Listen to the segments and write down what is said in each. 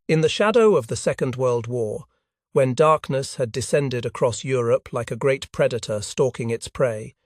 In the shadow of the Second World War, when darkness had descended across Europe like a great predator stalking its prey,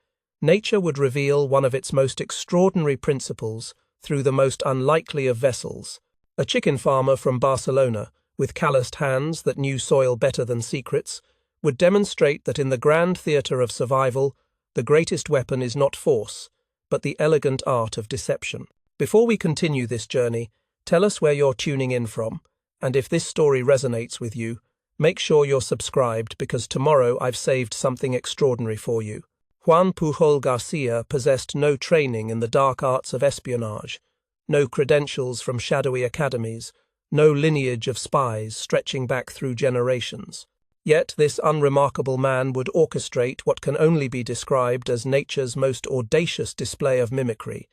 nature would reveal one of its most extraordinary principles through the most unlikely of vessels. A chicken farmer from Barcelona, with calloused hands that knew soil better than secrets, would demonstrate that in the grand theatre of survival, the greatest weapon is not force, but the elegant art of deception. Before we continue this journey, tell us where you're tuning in from, and if this story resonates with you, make sure you're subscribed because tomorrow I've saved something extraordinary for you. Juan Pujol Garcia possessed no training in the dark arts of espionage, no credentials from shadowy academies, no lineage of spies stretching back through generations. Yet this unremarkable man would orchestrate what can only be described as nature's most audacious display of mimicry,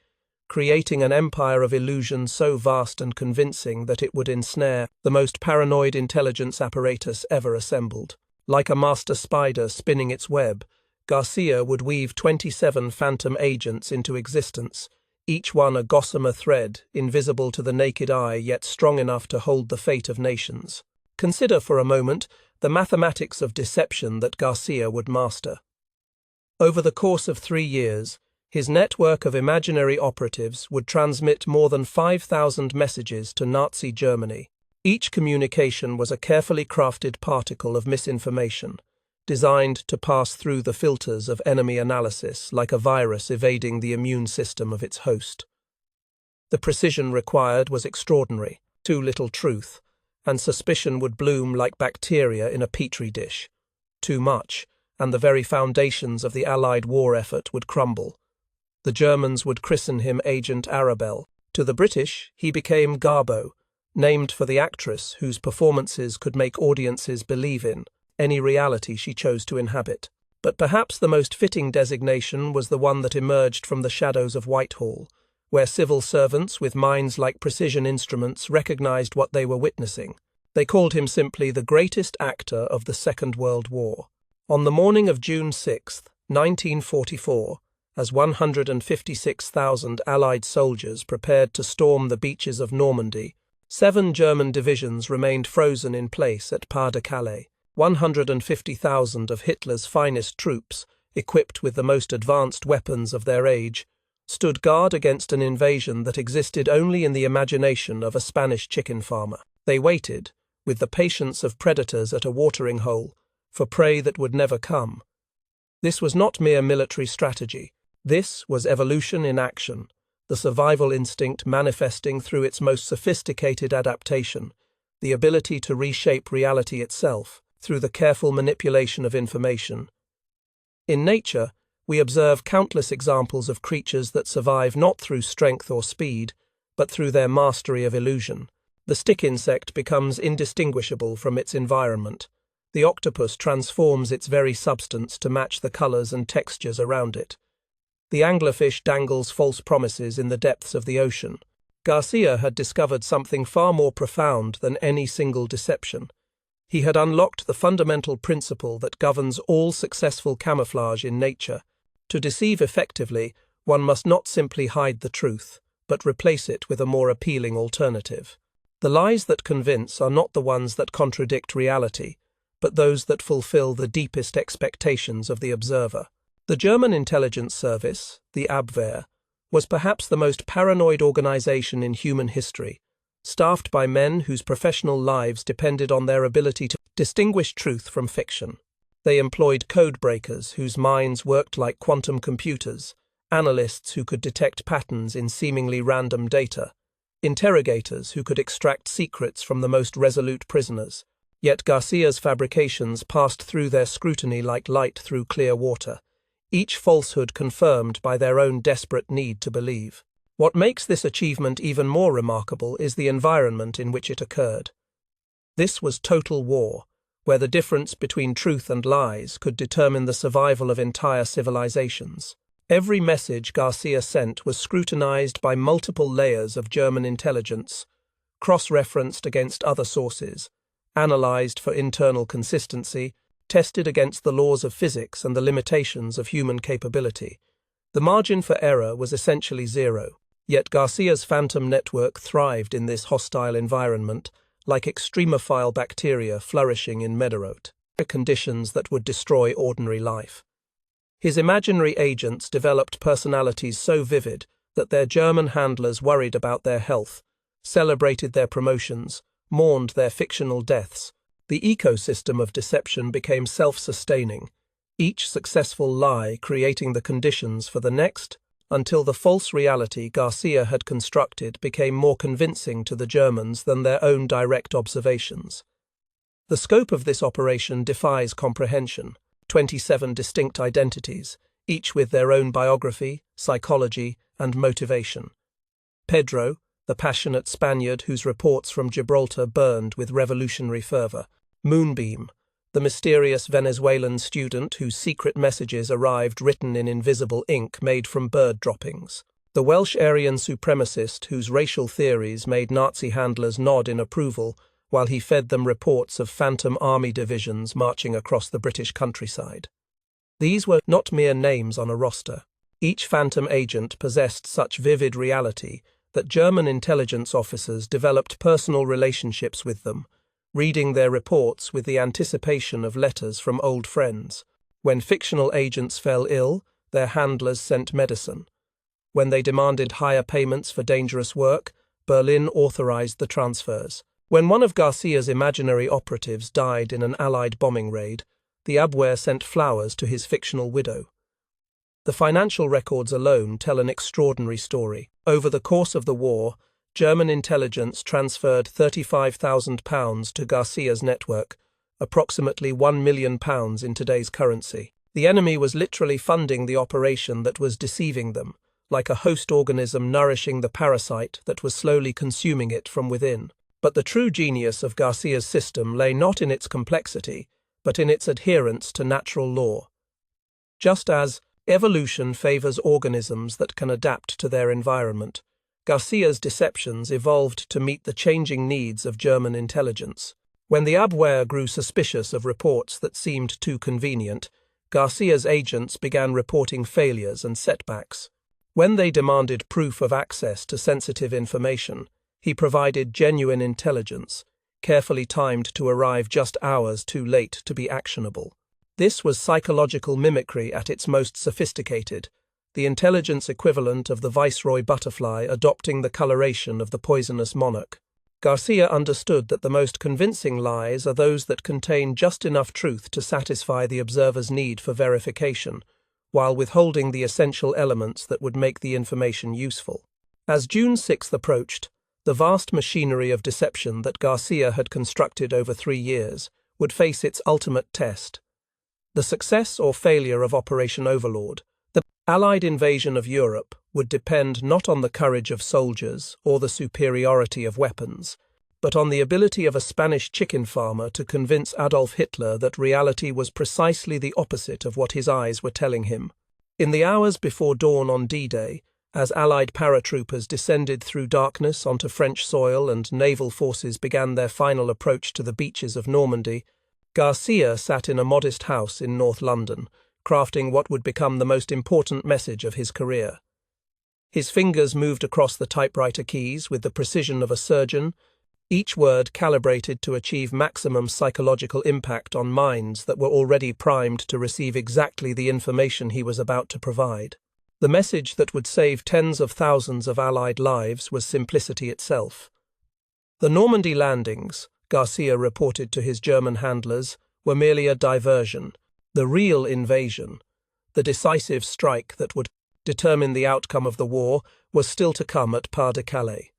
creating an empire of illusion so vast and convincing that it would ensnare the most paranoid intelligence apparatus ever assembled. Like a master spider spinning its web, Garcia would weave 27 phantom agents into existence, each one a gossamer thread, invisible to the naked eye yet strong enough to hold the fate of nations. Consider for a moment the mathematics of deception that Garcia would master. Over the course of 3 years, his network of imaginary operatives would transmit more than 5,000 messages to Nazi Germany. Each communication was a carefully crafted particle of misinformation, designed to pass through the filters of enemy analysis like a virus evading the immune system of its host. The precision required was extraordinary, too little truth, and suspicion would bloom like bacteria in a petri dish. Too much, and the very foundations of the Allied war effort would crumble. The Germans would christen him Agent Arabelle. To the British, he became Garbo, named for the actress whose performances could make audiences believe in any reality she chose to inhabit. But perhaps the most fitting designation was the one that emerged from the shadows of Whitehall, where civil servants with minds like precision instruments recognized what they were witnessing. They called him simply the greatest actor of the Second World War. On the morning of June 6, 1944, as 156,000 Allied soldiers prepared to storm the beaches of Normandy, 7 German divisions remained frozen in place at Pas-de-Calais. 150,000 of Hitler's finest troops, equipped with the most advanced weapons of their age, stood guard against an invasion that existed only in the imagination of a Spanish chicken farmer. They waited, with the patience of predators at a watering hole, for prey that would never come. This was not mere military strategy. This was evolution in action, the survival instinct manifesting through its most sophisticated adaptation, the ability to reshape reality itself through the careful manipulation of information. In nature, we observe countless examples of creatures that survive not through strength or speed, but through their mastery of illusion. The stick insect becomes indistinguishable from its environment. The octopus transforms its very substance to match the colors and textures around it. The anglerfish dangles false promises in the depths of the ocean. Garcia had discovered something far more profound than any single deception. He had unlocked the fundamental principle that governs all successful camouflage in nature. To deceive effectively, one must not simply hide the truth, but replace it with a more appealing alternative. The lies that convince are not the ones that contradict reality, but those that fulfill the deepest expectations of the observer. The German intelligence service, the Abwehr, was perhaps the most paranoid organization in human history, staffed by men whose professional lives depended on their ability to distinguish truth from fiction. They employed code breakers whose minds worked like quantum computers, analysts who could detect patterns in seemingly random data, interrogators who could extract secrets from the most resolute prisoners. Yet Garcia's fabrications passed through their scrutiny like light through clear water, each falsehood confirmed by their own desperate need to believe. What makes this achievement even more remarkable is the environment in which it occurred. This was total war, where the difference between truth and lies could determine the survival of entire civilizations. Every message Garcia sent was scrutinized by multiple layers of German intelligence, cross-referenced against other sources, analyzed for internal consistency, tested against the laws of physics and the limitations of human capability. The margin for error was essentially zero. Yet Garcia's phantom network thrived in this hostile environment, like extremophile bacteria flourishing in Medarot, conditions that would destroy ordinary life. His imaginary agents developed personalities so vivid that their German handlers worried about their health, celebrated their promotions, mourned their fictional deaths. The ecosystem of deception became self-sustaining, each successful lie creating the conditions for the next, until the false reality Garcia had constructed became more convincing to the Germans than their own direct observations. The scope of this operation defies comprehension. 27 distinct identities, each with their own biography, psychology, and motivation. Pedro, the passionate Spaniard whose reports from Gibraltar burned with revolutionary fervor. Moonbeam, the mysterious Venezuelan student whose secret messages arrived written in invisible ink made from bird droppings. The Welsh Aryan supremacist whose racial theories made Nazi handlers nod in approval while he fed them reports of phantom army divisions marching across the British countryside. These were not mere names on a roster. Each phantom agent possessed such vivid reality that German intelligence officers developed personal relationships with them, reading their reports with the anticipation of letters from old friends. When fictional agents fell ill, their handlers sent medicine. When they demanded higher payments for dangerous work, Berlin authorized the transfers. When one of Garcia's imaginary operatives died in an Allied bombing raid, the Abwehr sent flowers to his fictional widow. The financial records alone tell an extraordinary story. Over the course of the war, German intelligence transferred £35,000 to Garcia's network, approximately £1 million in today's currency. The enemy was literally funding the operation that was deceiving them, like a host organism nourishing the parasite that was slowly consuming it from within. But the true genius of Garcia's system lay not in its complexity, but in its adherence to natural law. Just as evolution favors organisms that can adapt to their environment, Garcia's deceptions evolved to meet the changing needs of German intelligence. When the Abwehr grew suspicious of reports that seemed too convenient, Garcia's agents began reporting failures and setbacks. When they demanded proof of access to sensitive information, he provided genuine intelligence, carefully timed to arrive just hours too late to be actionable. This was psychological mimicry at its most sophisticated, the intelligence equivalent of the viceroy butterfly adopting the coloration of the poisonous monarch. Garcia understood that the most convincing lies are those that contain just enough truth to satisfy the observer's need for verification, while withholding the essential elements that would make the information useful. As June 6 approached, the vast machinery of deception that Garcia had constructed over 3 years would face its ultimate test. The success or failure of Operation Overlord, the Allied invasion of Europe, would depend not on the courage of soldiers or the superiority of weapons, but on the ability of a Spanish chicken farmer to convince Adolf Hitler that reality was precisely the opposite of what his eyes were telling him. In the hours before dawn on D-Day, as Allied paratroopers descended through darkness onto French soil and naval forces began their final approach to the beaches of Normandy, Garcia sat in a modest house in North London, crafting what would become the most important message of his career. His fingers moved across the typewriter keys with the precision of a surgeon, each word calibrated to achieve maximum psychological impact on minds that were already primed to receive exactly the information he was about to provide. The message that would save tens of thousands of Allied lives was simplicity itself. The Normandy landings, Garcia reported to his German handlers, were merely a diversion. The real invasion, the decisive strike that would determine the outcome of the war, was still to come at Pas-de-Calais.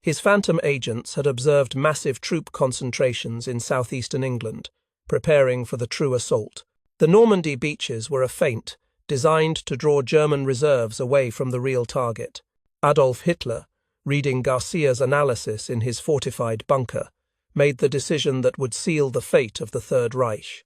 His phantom agents had observed massive troop concentrations in southeastern England, preparing for the true assault. The Normandy beaches were a feint, designed to draw German reserves away from the real target. Adolf Hitler, reading Garcia's analysis in his fortified bunker, made the decision that would seal the fate of the Third Reich.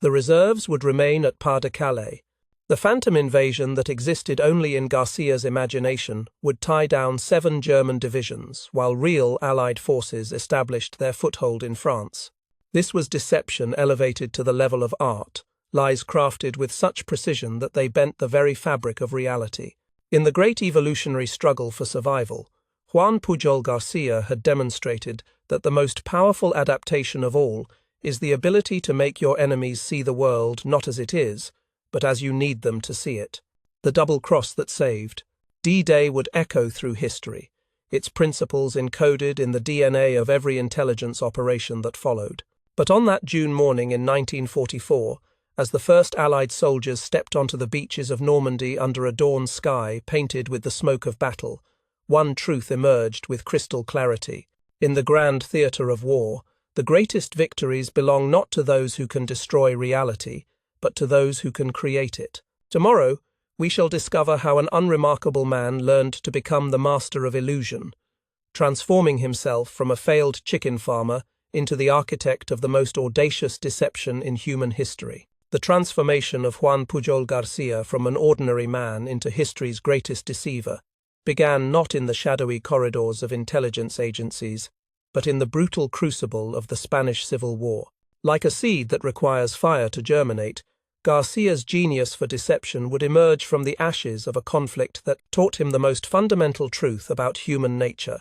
The reserves would remain at Pas-de-Calais. The phantom invasion that existed only in Garcia's imagination would tie down 7 German divisions, while real Allied forces established their foothold in France. This was deception elevated to the level of art, lies crafted with such precision that they bent the very fabric of reality. In the great evolutionary struggle for survival, Juan Pujol Garcia had demonstrated that the most powerful adaptation of all is the ability to make your enemies see the world not as it is, but as you need them to see it. The double cross that saved. D-Day would echo through history, its principles encoded in the DNA of every intelligence operation that followed. But on that June morning in 1944, as the first Allied soldiers stepped onto the beaches of Normandy under a dawn sky painted with the smoke of battle, one truth emerged with crystal clarity. In the grand theatre of war, the greatest victories belong not to those who can destroy reality, but to those who can create it. Tomorrow, we shall discover how an unremarkable man learned to become the master of illusion, transforming himself from a failed chicken farmer into the architect of the most audacious deception in human history. The transformation of Juan Pujol Garcia from an ordinary man into history's greatest deceiver began not in the shadowy corridors of intelligence agencies, but in the brutal crucible of the Spanish Civil War. Like a seed that requires fire to germinate, Garcia's genius for deception would emerge from the ashes of a conflict that taught him the most fundamental truth about human nature: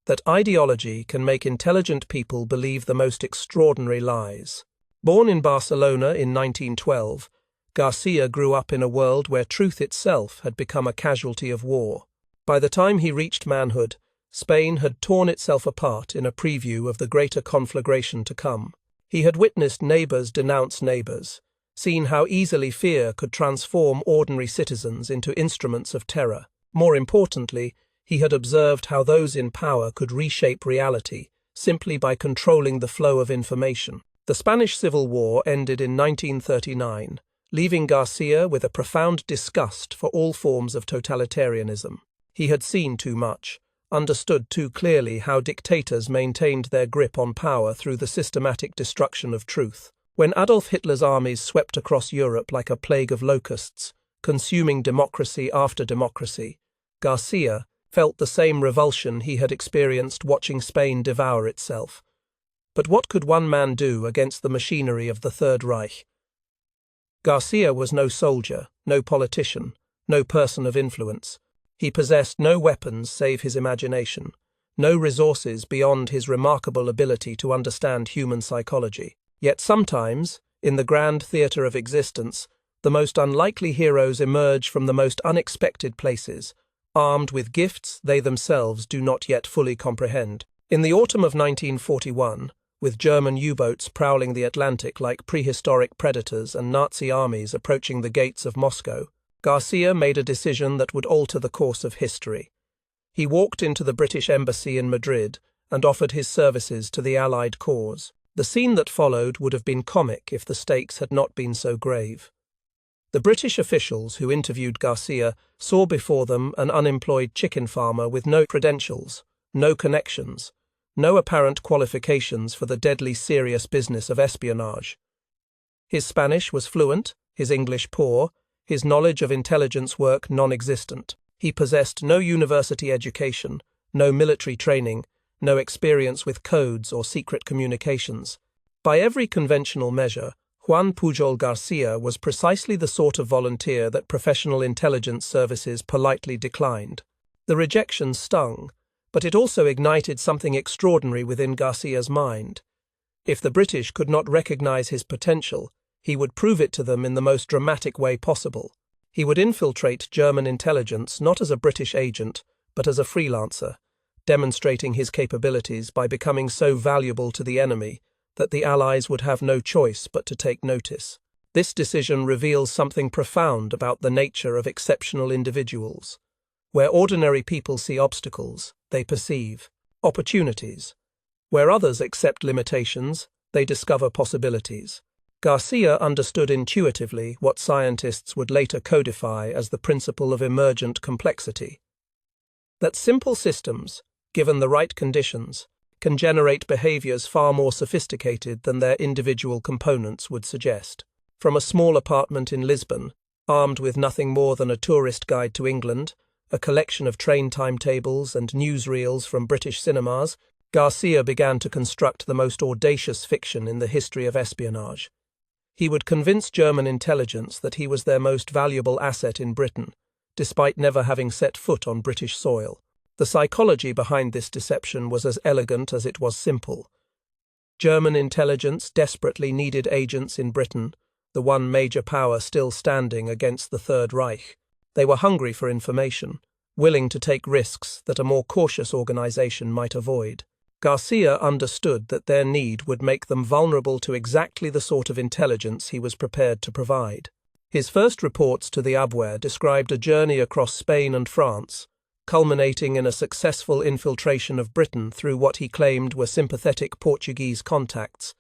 that ideology can make intelligent people believe the most extraordinary lies. Born in Barcelona in 1912, Garcia grew up in a world where truth itself had become a casualty of war. By the time he reached manhood, Spain had torn itself apart in a preview of the greater conflagration to come. He had witnessed neighbors denounce neighbors, seen how easily fear could transform ordinary citizens into instruments of terror. More importantly, he had observed how those in power could reshape reality simply by controlling the flow of information. The Spanish Civil War ended in 1939, leaving Garcia with a profound disgust for all forms of totalitarianism. He had seen too much, understood too clearly how dictators maintained their grip on power through the systematic destruction of truth. When Adolf Hitler's armies swept across Europe like a plague of locusts, consuming democracy after democracy, Garcia felt the same revulsion he had experienced watching Spain devour itself. But what could one man do against the machinery of the Third Reich? Garcia was no soldier, no politician, no person of influence. He possessed no weapons save his imagination, no resources beyond his remarkable ability to understand human psychology. Yet sometimes, in the grand theatre of existence, the most unlikely heroes emerge from the most unexpected places, armed with gifts they themselves do not yet fully comprehend. In the autumn of 1941, with German U-boats prowling the Atlantic like prehistoric predators and Nazi armies approaching the gates of Moscow, Garcia made a decision that would alter the course of history. He walked into the British Embassy in Madrid and offered his services to the Allied cause. The scene that followed would have been comic if the stakes had not been so grave. The British officials who interviewed Garcia saw before them an unemployed chicken farmer with no credentials, no connections, no apparent qualifications for the deadly serious business of espionage. His Spanish was fluent, his English poor, his knowledge of intelligence work non-existent. He possessed no university education, no military training, no experience with codes or secret communications. By every conventional measure, Juan Pujol Garcia was precisely the sort of volunteer that professional intelligence services politely declined. The rejection stung, but it also ignited something extraordinary within Garcia's mind. If the British could not recognize his potential, he would prove it to them in the most dramatic way possible. He would infiltrate German intelligence not as a British agent, but as a freelancer, demonstrating his capabilities by becoming so valuable to the enemy that the Allies would have no choice but to take notice. This decision reveals something profound about the nature of exceptional individuals. Where ordinary people see obstacles, they perceive opportunities. Where others accept limitations, they discover possibilities. Garcia understood intuitively what scientists would later codify as the principle of emergent complexity. That simple systems, given the right conditions, can generate behaviors far more sophisticated than their individual components would suggest. From a small apartment in Lisbon, armed with nothing more than a tourist guide to England, a collection of train timetables and newsreels from British cinemas, Garcia began to construct the most audacious fiction in the history of espionage. He would convince German intelligence that he was their most valuable asset in Britain, despite never having set foot on British soil. The psychology behind this deception was as elegant as it was simple. German intelligence desperately needed agents in Britain, the one major power still standing against the Third Reich. They were hungry for information, willing to take risks that a more cautious organization might avoid. Garcia understood that their need would make them vulnerable to exactly the sort of intelligence he was prepared to provide. His first reports to the Abwehr described a journey across Spain and France, culminating in a successful infiltration of Britain through what he claimed were sympathetic Portuguese contacts.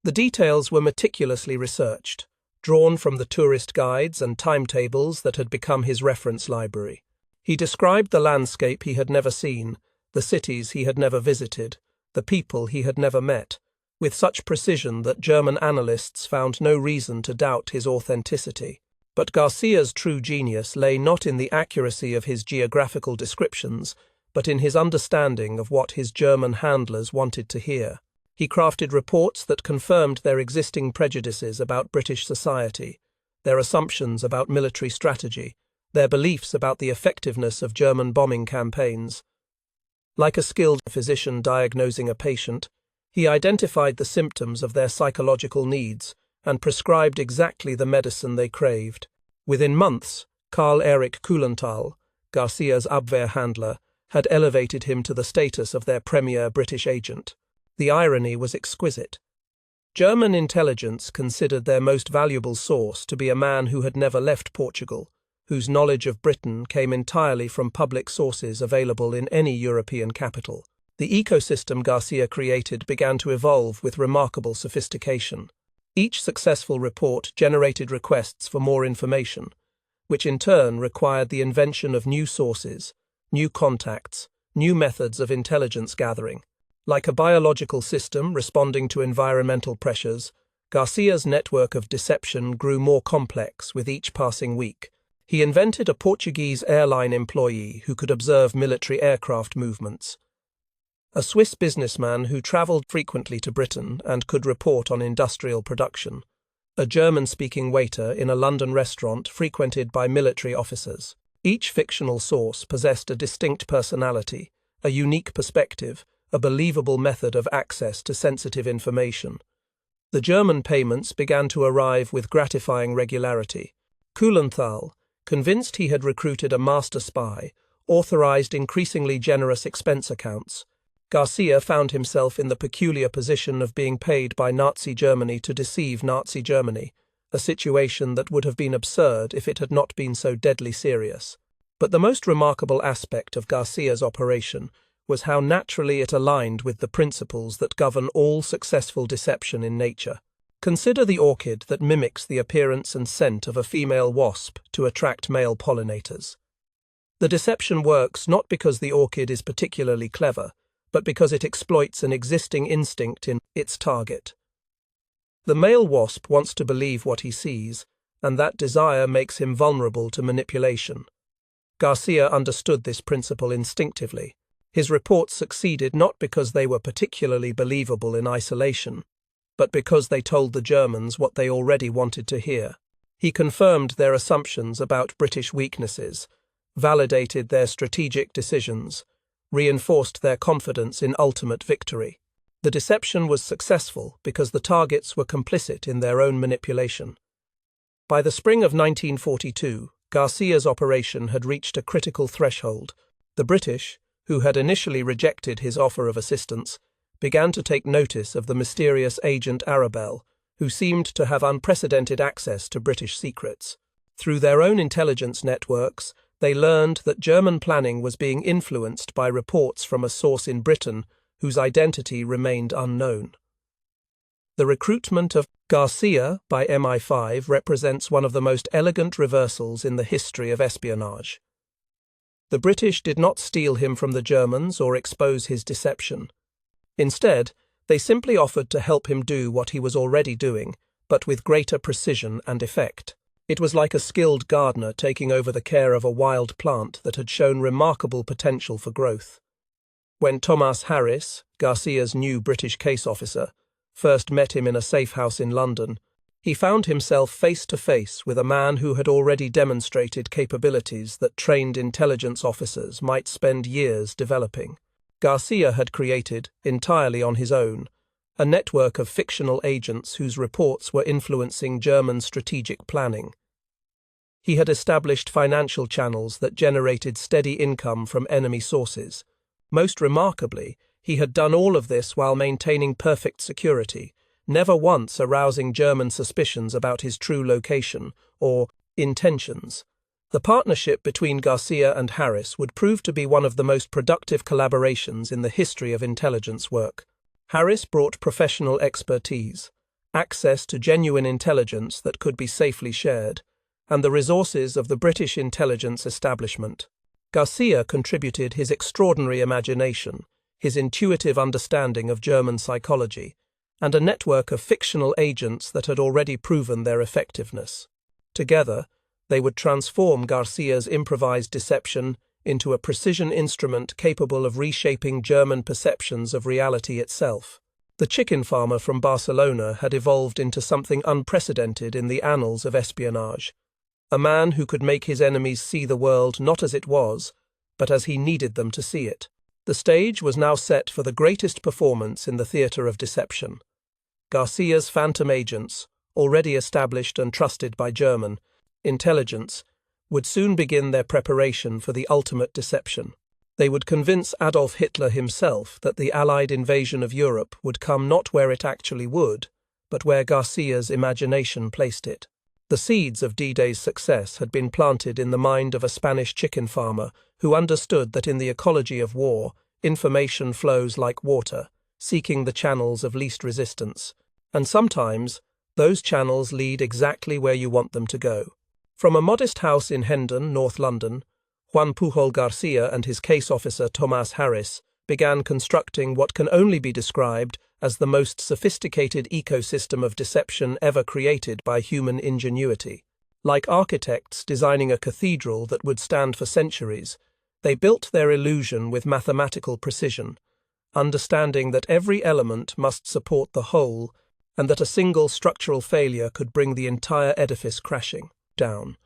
The details were meticulously researched, drawn from the tourist guides and timetables that had become his reference library. He described the landscape he had never seen, the cities he had never visited, the people he had never met, with such precision that German analysts found no reason to doubt his authenticity. But Garcia's true genius lay not in the accuracy of his geographical descriptions, but in his understanding of what his German handlers wanted to hear. He crafted reports that confirmed their existing prejudices about British society, their assumptions about military strategy, their beliefs about the effectiveness of German bombing campaigns. Like a skilled physician diagnosing a patient, he identified the symptoms of their psychological needs and prescribed exactly the medicine they craved. Within months, Karl Erich Kuhlenthal, Garcia's Abwehr handler, had elevated him to the status of their premier British agent. The irony was exquisite. German intelligence considered their most valuable source to be a man who had never left Portugal, whose knowledge of Britain came entirely from public sources available in any European capital. The ecosystem Garcia created began to evolve with remarkable sophistication. Each successful report generated requests for more information, which in turn required the invention of new sources, new contacts, new methods of intelligence gathering. Like a biological system responding to environmental pressures, Garcia's network of deception grew more complex with each passing week. He invented a Portuguese airline employee who could observe military aircraft movements, a Swiss businessman who travelled frequently to Britain and could report on industrial production, a German-speaking waiter in a London restaurant frequented by military officers. Each fictional source possessed a distinct personality, a unique perspective, a believable method of access to sensitive information. The German payments began to arrive with gratifying regularity. Kuhlenthal, convinced he had recruited a master spy, authorized increasingly generous expense accounts. Garcia found himself in the peculiar position of being paid by Nazi Germany to deceive Nazi Germany, a situation that would have been absurd if it had not been so deadly serious. But the most remarkable aspect of Garcia's operation was how naturally it aligned with the principles that govern all successful deception in nature. Consider the orchid that mimics the appearance and scent of a female wasp to attract male pollinators. The deception works not because the orchid is particularly clever, but because it exploits an existing instinct in its target. The male wasp wants to believe what he sees, and that desire makes him vulnerable to manipulation. Garcia understood this principle instinctively. His reports succeeded not because they were particularly believable in isolation, but because they told the Germans what they already wanted to hear. He confirmed their assumptions about British weaknesses, validated their strategic decisions, reinforced their confidence in ultimate victory. The deception was successful because the targets were complicit in their own manipulation. By the spring of 1942, Garcia's operation had reached a critical threshold. The British, who had initially rejected his offer of assistance, began to take notice of the mysterious agent Arabelle, who seemed to have unprecedented access to British secrets. Through their own intelligence networks, they learned that German planning was being influenced by reports from a source in Britain whose identity remained unknown. The recruitment of Garcia by MI5 represents one of the most elegant reversals in the history of espionage. The British did not steal him from the Germans or expose his deception. Instead, they simply offered to help him do what he was already doing, but with greater precision and effect. It was like a skilled gardener taking over the care of a wild plant that had shown remarkable potential for growth. When Thomas Harris, Garcia's new British case officer, first met him in a safe house in London, He found himself face to face with a man who had already demonstrated capabilities that trained intelligence officers might spend years developing. Garcia had created, entirely on his own, a network of fictional agents whose reports were influencing German strategic planning. He had established financial channels that generated steady income from enemy sources. Most remarkably, he had done all of this while maintaining perfect security, never once arousing German suspicions about his true location or intentions. The partnership between Garcia and Harris would prove to be one of the most productive collaborations in the history of intelligence work. Harris brought professional expertise, access to genuine intelligence that could be safely shared, and the resources of the British intelligence establishment. Garcia contributed his extraordinary imagination, his intuitive understanding of German psychology, and a network of fictional agents that had already proven their effectiveness. Together, they would transform Garcia's improvised deception into a precision instrument capable of reshaping German perceptions of reality itself. The chicken farmer from Barcelona had evolved into something unprecedented in the annals of espionage. A man who could make his enemies see the world not as it was, but as he needed them to see it. The stage was now set for the greatest performance in the theatre of deception. Garcia's phantom agents, already established and trusted by German intelligence, would soon begin their preparation for the ultimate deception. They would convince Adolf Hitler himself that the Allied invasion of Europe would come not where it actually would, but where Garcia's imagination placed it. The seeds of D-Day's success had been planted in the mind of a Spanish chicken farmer who understood that in the ecology of war, information flows like water, seeking the channels of least resistance, and sometimes those channels lead exactly where you want them to go. From a modest house in Hendon, North London, Juan Pujol Garcia and his case officer Tomás Harris began constructing what can only be described as the most sophisticated ecosystem of deception ever created by human ingenuity. Like architects designing a cathedral that would stand for centuries, they built their illusion with mathematical precision, understanding that every element must support the whole and that a single structural failure could bring the entire edifice crashing down.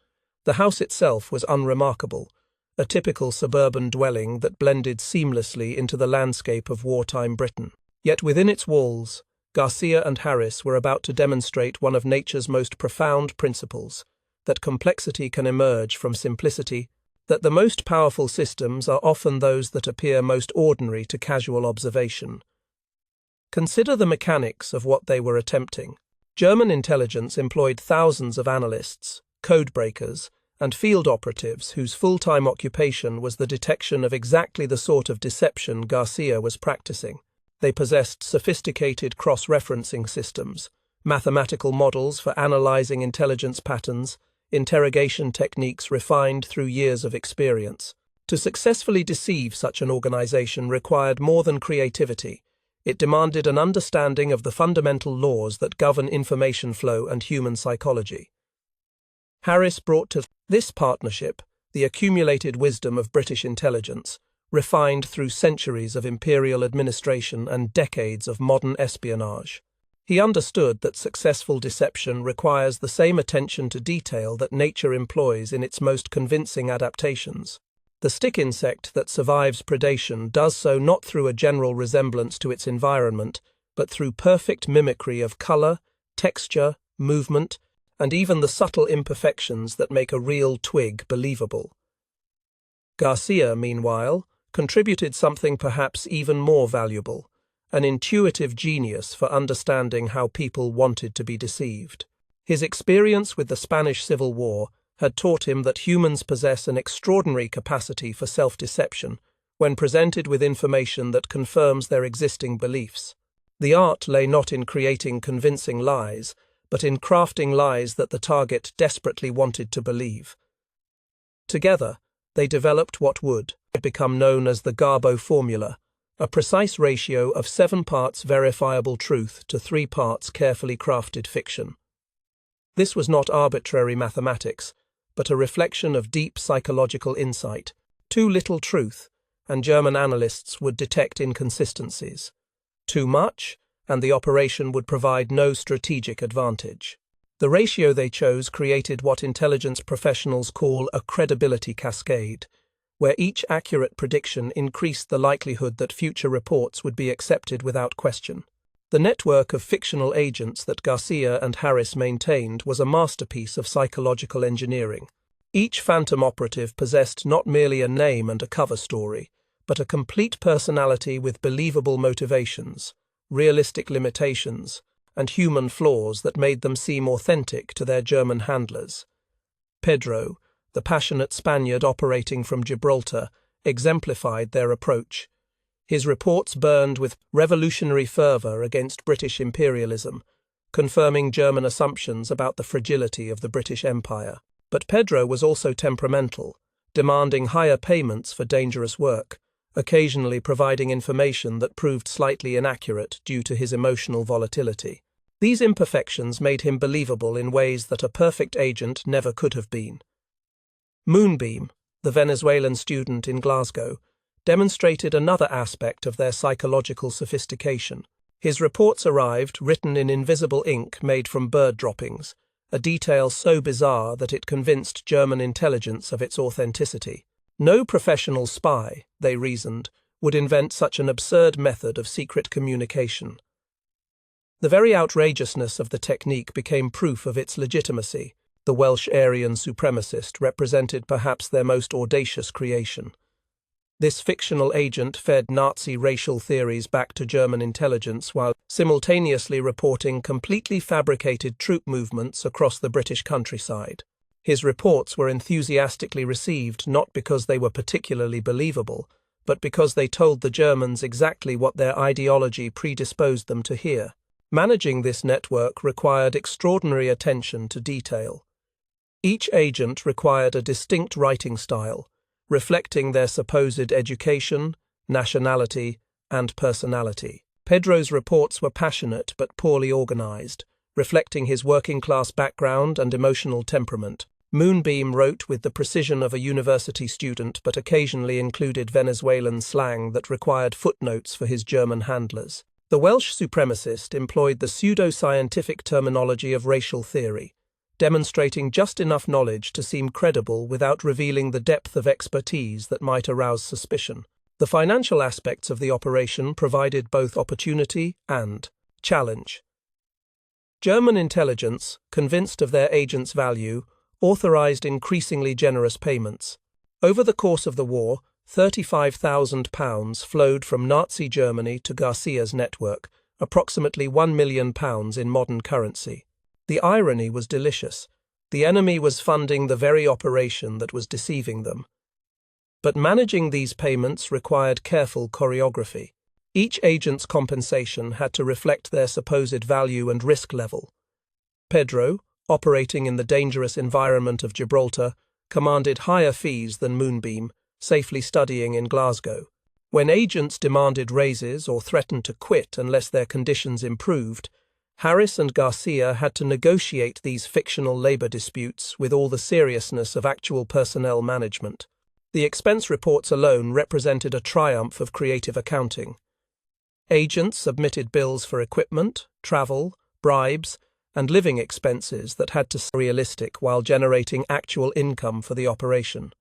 The house itself was unremarkable, a typical suburban dwelling that blended seamlessly into the landscape of wartime Britain. Yet within its walls, Garcia and Harris were about to demonstrate one of nature's most profound principles, that complexity can emerge from simplicity, that the most powerful systems are often those that appear most ordinary to casual observation. Consider the mechanics of what they were attempting. German intelligence employed thousands of analysts, code breakers, and field operatives whose full-time occupation was the detection of exactly the sort of deception Garcia was practicing. They possessed sophisticated cross-referencing systems, mathematical models for analyzing intelligence patterns, interrogation techniques refined through years of experience. To successfully deceive such an organization required more than creativity. It demanded an understanding of the fundamental laws that govern information flow and human psychology. Harris brought to this partnership the accumulated wisdom of British intelligence, refined through centuries of imperial administration and decades of modern espionage. He understood that successful deception requires the same attention to detail that nature employs in its most convincing adaptations. The stick insect that survives predation does so not through a general resemblance to its environment, but through perfect mimicry of color, texture, movement, and even the subtle imperfections that make a real twig believable. Garcia, meanwhile, contributed something perhaps even more valuable, an intuitive genius for understanding how people wanted to be deceived. His experience with the Spanish Civil War had taught him that humans possess an extraordinary capacity for self-deception when presented with information that confirms their existing beliefs. The art lay not in creating convincing lies, but in crafting lies that the target desperately wanted to believe. Together, they developed what would become known as the Garbo formula, a precise ratio of 7 parts verifiable truth to 3 parts carefully crafted fiction. This was not arbitrary mathematics, but a reflection of deep psychological insight. Too little truth, and German analysts would detect inconsistencies. Too much, and the operation would provide no strategic advantage. The ratio they chose created what intelligence professionals call a credibility cascade, where each accurate prediction increased the likelihood that future reports would be accepted without question. The network of fictional agents that Garcia and Harris maintained was a masterpiece of psychological engineering. Each phantom operative possessed not merely a name and a cover story, but a complete personality with believable motivations, realistic limitations, and human flaws that made them seem authentic to their German handlers. Pedro, the passionate Spaniard operating from Gibraltar, exemplified their approach. His reports burned with revolutionary fervour against British imperialism, confirming German assumptions about the fragility of the British Empire. But Pedro was also temperamental, demanding higher payments for dangerous work, occasionally providing information that proved slightly inaccurate due to his emotional volatility. These imperfections made him believable in ways that a perfect agent never could have been. Moonbeam, the Venezuelan student in Glasgow, demonstrated another aspect of their psychological sophistication. His reports arrived written in invisible ink made from bird droppings, a detail so bizarre that it convinced German intelligence of its authenticity. No professional spy, they reasoned, would invent such an absurd method of secret communication. The very outrageousness of the technique became proof of its legitimacy. The Welsh Aryan supremacist represented perhaps their most audacious creation. This fictional agent fed Nazi racial theories back to German intelligence while simultaneously reporting completely fabricated troop movements across the British countryside. His reports were enthusiastically received not because they were particularly believable, but because they told the Germans exactly what their ideology predisposed them to hear. Managing this network required extraordinary attention to detail. Each agent required a distinct writing style, reflecting their supposed education, nationality, and personality. Pedro's reports were passionate but poorly organized, reflecting his working-class background and emotional temperament. Moonbeam wrote with the precision of a university student but occasionally included Venezuelan slang that required footnotes for his German handlers. The Welsh supremacist employed the pseudo-scientific terminology of racial theory, demonstrating just enough knowledge to seem credible without revealing the depth of expertise that might arouse suspicion. The financial aspects of the operation provided both opportunity and challenge. German intelligence, convinced of their agent's value, authorized increasingly generous payments. Over the course of the war, £35,000 flowed from Nazi Germany to Garcia's network, approximately £1 million in modern currency. The irony was delicious. The enemy was funding the very operation that was deceiving them. But managing these payments required careful choreography. Each agent's compensation had to reflect their supposed value and risk level. Pedro, operating in the dangerous environment of Gibraltar, commanded higher fees than Moonbeam, safely studying in Glasgow. When agents demanded raises or threatened to quit unless their conditions improved, Harris and Garcia had to negotiate these fictional labor disputes with all the seriousness of actual personnel management. The expense reports alone represented a triumph of creative accounting. Agents submitted bills for equipment, travel, bribes, and living expenses that had to be realistic while generating actual income for the operation.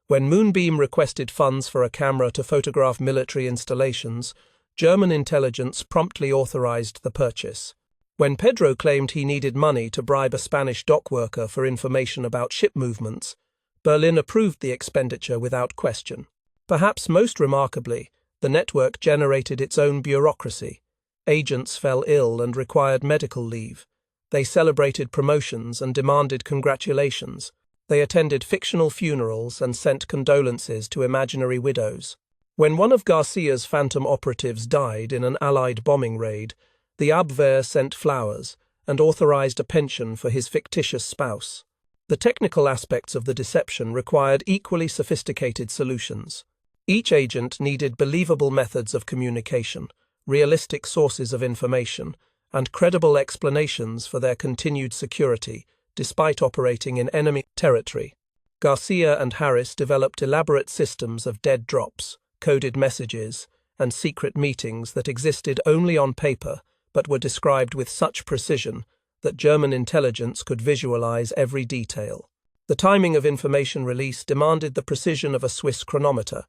When Moonbeam requested funds for a camera to photograph military installations, German intelligence promptly authorized the purchase. When Pedro claimed he needed money to bribe a Spanish dock worker for information about ship movements, Berlin approved the expenditure without question. Perhaps most remarkably, the network generated its own bureaucracy. Agents fell ill and required medical leave. They celebrated promotions and demanded congratulations. They attended fictional funerals and sent condolences to imaginary widows. When one of Garcia's phantom operatives died in an Allied bombing raid, the Abwehr sent flowers and authorized a pension for his fictitious spouse. The technical aspects of the deception required equally sophisticated solutions. Each agent needed believable methods of communication, realistic sources of information, and credible explanations for their continued security, despite operating in enemy territory. Garcia and Harris developed elaborate systems of dead drops, coded messages, and secret meetings that existed only on paper but were described with such precision that German intelligence could visualize every detail. The timing of information release demanded the precision of a Swiss chronometer.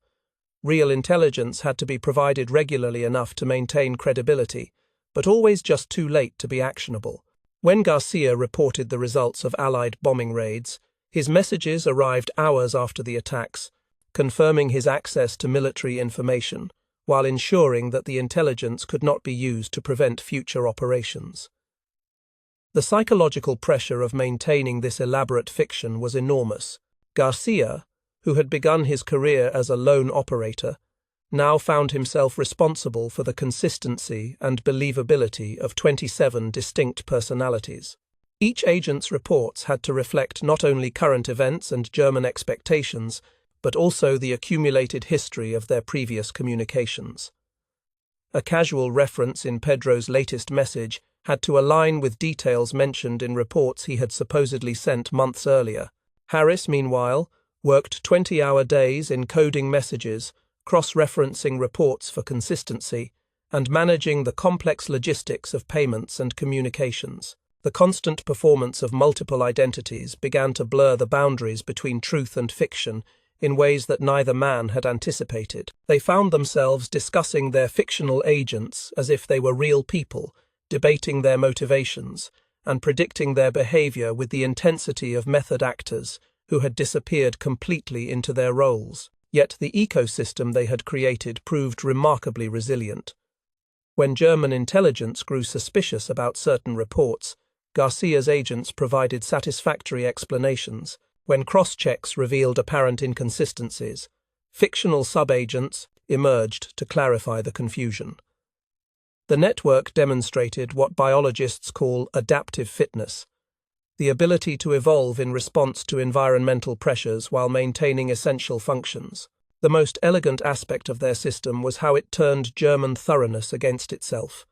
Real intelligence had to be provided regularly enough to maintain credibility, but always just too late to be actionable. When Garcia reported the results of Allied bombing raids, his messages arrived hours after the attacks, confirming his access to military information, while ensuring that the intelligence could not be used to prevent future operations. The psychological pressure of maintaining this elaborate fiction was enormous. Garcia, who had begun his career as a lone operator, now found himself responsible for the consistency and believability of 27 distinct personalities. Each agent's reports had to reflect not only current events and German expectations, but also the accumulated history of their previous communications. A casual reference in Pedro's latest message had to align with details mentioned in reports he had supposedly sent months earlier. Harris, meanwhile, worked 20-hour days encoding messages, cross-referencing reports for consistency, and managing the complex logistics of payments and communications. The constant performance of multiple identities began to blur the boundaries between truth and fiction in ways that neither man had anticipated. They found themselves discussing their fictional agents as if they were real people, debating their motivations, and predicting their behavior with the intensity of method actors who had disappeared completely into their roles. Yet the ecosystem they had created proved remarkably resilient. When German intelligence grew suspicious about certain reports, Garcia's agents provided satisfactory explanations. When cross-checks revealed apparent inconsistencies, fictional sub-agents emerged to clarify the confusion. The network demonstrated what biologists call adaptive fitness, the ability to evolve in response to environmental pressures while maintaining essential functions. The most elegant aspect of their system was how it turned German thoroughness against itself.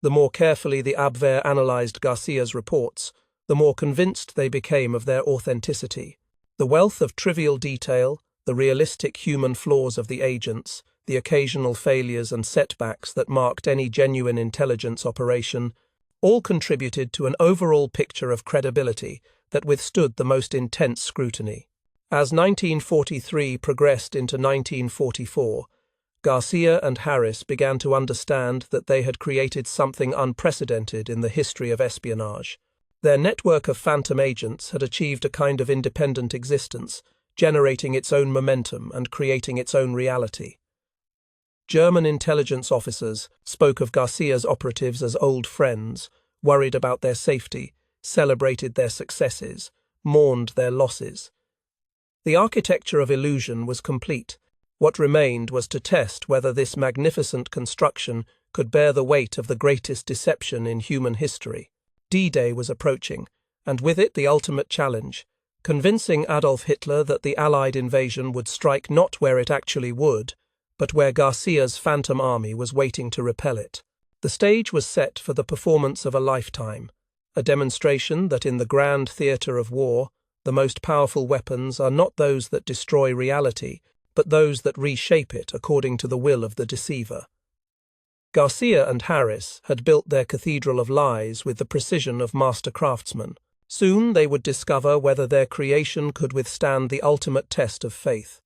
The more carefully the Abwehr analyzed Garcia's reports, the more convinced they became of their authenticity. The wealth of trivial detail, the realistic human flaws of the agents, the occasional failures and setbacks that marked any genuine intelligence operation, all contributed to an overall picture of credibility that withstood the most intense scrutiny. As 1943 progressed into 1944, Garcia and Harris began to understand that they had created something unprecedented in the history of espionage. Their network of phantom agents had achieved a kind of independent existence, generating its own momentum and creating its own reality. German intelligence officers spoke of Garcia's operatives as old friends, worried about their safety, celebrated their successes, mourned their losses. The architecture of illusion was complete. What remained was to test whether this magnificent construction could bear the weight of the greatest deception in human history. D-Day was approaching, and with it the ultimate challenge, convincing Adolf Hitler that the Allied invasion would strike not where it actually would, but where Garcia's phantom army was waiting to repel it. The stage was set for the performance of a lifetime, a demonstration that in the grand theatre of war, the most powerful weapons are not those that destroy reality, but those that reshape it according to the will of the deceiver. Garcia and Harris had built their cathedral of lies with the precision of master craftsmen. Soon they would discover whether their creation could withstand the ultimate test of faith.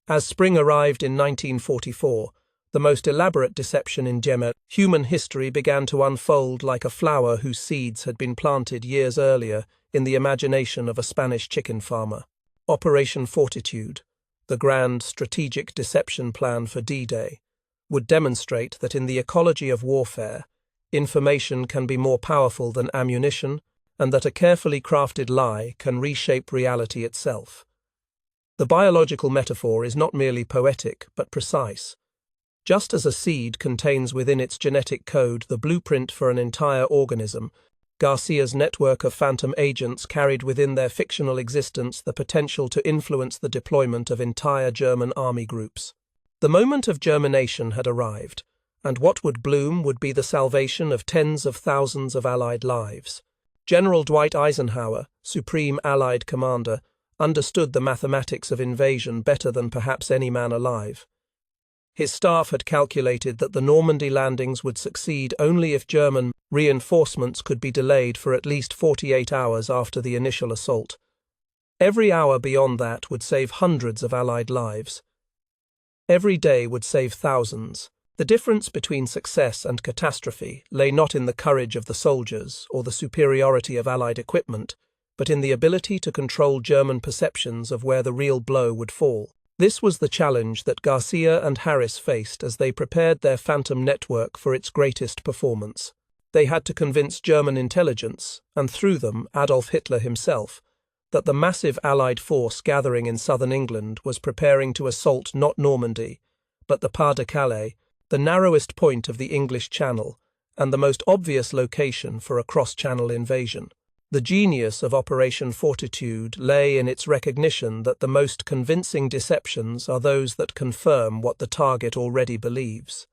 As spring arrived in 1944, the most elaborate deception in human history began to unfold like a flower whose seeds had been planted years earlier in the imagination of a Spanish chicken farmer. Operation Fortitude, the grand strategic deception plan for D-Day, would demonstrate that in the ecology of warfare, information can be more powerful than ammunition, and that a carefully crafted lie can reshape reality itself. The biological metaphor is not merely poetic, but precise. Just as a seed contains within its genetic code the blueprint for an entire organism, Garcia's network of phantom agents carried within their fictional existence the potential to influence the deployment of entire German army groups. The moment of germination had arrived, and what would bloom would be the salvation of tens of thousands of Allied lives. General Dwight Eisenhower, Supreme Allied Commander, understood the mathematics of invasion better than perhaps any man alive. His staff had calculated that the Normandy landings would succeed only if German reinforcements could be delayed for at least 48 hours after the initial assault. Every hour beyond that would save hundreds of Allied lives. Every day would save thousands. The difference between success and catastrophe lay not in the courage of the soldiers or the superiority of Allied equipment, but in the ability to control German perceptions of where the real blow would fall. This was the challenge that Garcia and Harris faced as they prepared their Phantom network for its greatest performance. They had to convince German intelligence, and through them Adolf Hitler himself, that the massive Allied force gathering in southern England was preparing to assault not Normandy, but the Pas de Calais, the narrowest point of the English Channel, and the most obvious location for a cross-channel invasion. The genius of Operation Fortitude lay in its recognition that the most convincing deceptions are those that confirm what the target already believes.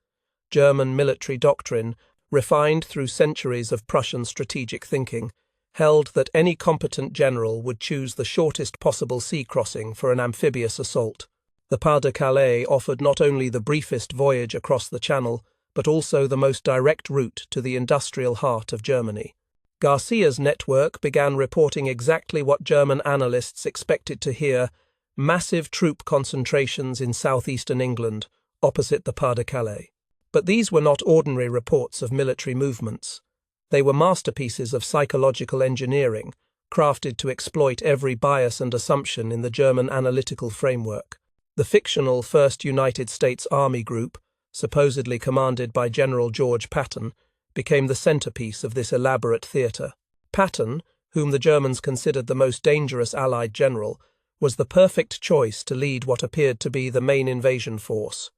German military doctrine, refined through centuries of Prussian strategic thinking, held that any competent general would choose the shortest possible sea crossing for an amphibious assault. The Pas de Calais offered not only the briefest voyage across the Channel, but also the most direct route to the industrial heart of Germany. Garcia's network began reporting exactly what German analysts expected to hear: massive troop concentrations in southeastern England, opposite the Pas de Calais. But these were not ordinary reports of military movements. They were masterpieces of psychological engineering, crafted to exploit every bias and assumption in the German analytical framework. The fictional 1st United States Army Group, supposedly commanded by General George Patton, became the centerpiece of this elaborate theater. Patton, whom the Germans considered the most dangerous Allied general, was the perfect choice to lead what appeared to be the main invasion force.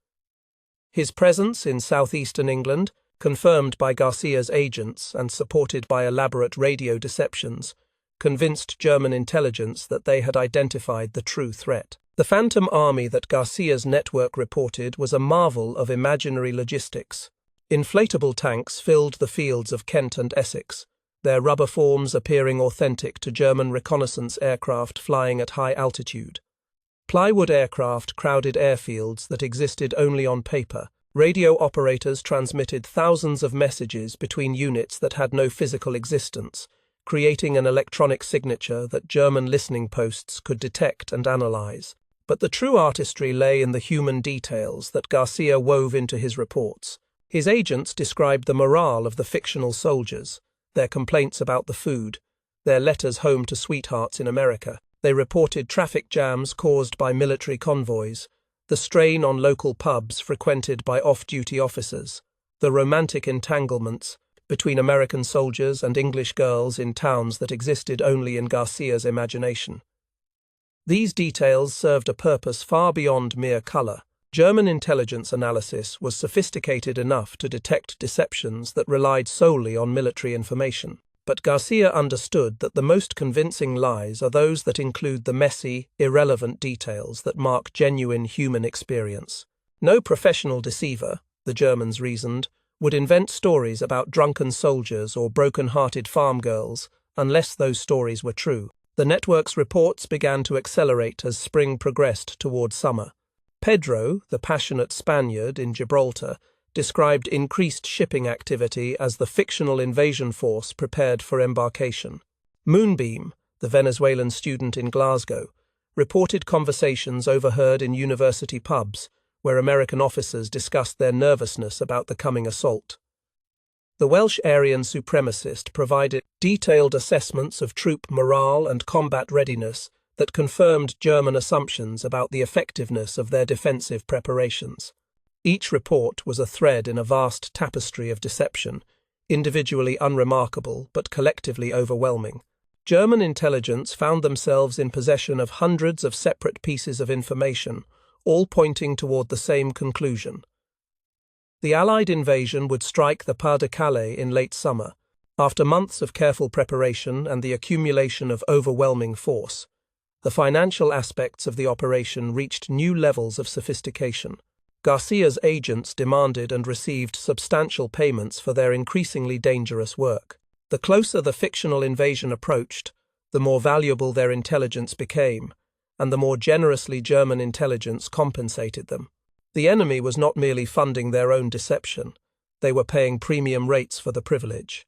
His presence in southeastern England, confirmed by Garcia's agents and supported by elaborate radio deceptions, convinced German intelligence that they had identified the true threat. The Phantom Army that Garcia's network reported was a marvel of imaginary logistics. Inflatable tanks filled the fields of Kent and Essex, their rubber forms appearing authentic to German reconnaissance aircraft flying at high altitude. Plywood aircraft crowded airfields that existed only on paper. Radio operators transmitted thousands of messages between units that had no physical existence, creating an electronic signature that German listening posts could detect and analyze. But the true artistry lay in the human details that Garcia wove into his reports. His agents described the morale of the fictional soldiers, their complaints about the food, their letters home to sweethearts in America. They reported traffic jams caused by military convoys, the strain on local pubs frequented by off-duty officers, the romantic entanglements between American soldiers and English girls in towns that existed only in Garcia's imagination. These details served a purpose far beyond mere color. German intelligence analysis was sophisticated enough to detect deceptions that relied solely on military information. But Garcia understood that the most convincing lies are those that include the messy, irrelevant details that mark genuine human experience. No professional deceiver, the Germans reasoned, would invent stories about drunken soldiers or broken-hearted farm girls unless those stories were true. The network's reports began to accelerate as spring progressed toward summer. Pedro, the passionate Spaniard in Gibraltar, described increased shipping activity as the fictional invasion force prepared for embarkation. Moonbeam, the Venezuelan student in Glasgow, reported conversations overheard in university pubs, where American officers discussed their nervousness about the coming assault. The Welsh Aryan supremacist provided detailed assessments of troop morale and combat readiness that confirmed German assumptions about the effectiveness of their defensive preparations. Each report was a thread in a vast tapestry of deception, individually unremarkable but collectively overwhelming. German intelligence found themselves in possession of hundreds of separate pieces of information, all pointing toward the same conclusion. The Allied invasion would strike the Pas de Calais in late summer. After months of careful preparation and the accumulation of overwhelming force, the financial aspects of the operation reached new levels of sophistication. Garcia's agents demanded and received substantial payments for their increasingly dangerous work. The closer the fictional invasion approached, the more valuable their intelligence became, and the more generously German intelligence compensated them. The enemy was not merely funding their own deception, they were paying premium rates for the privilege.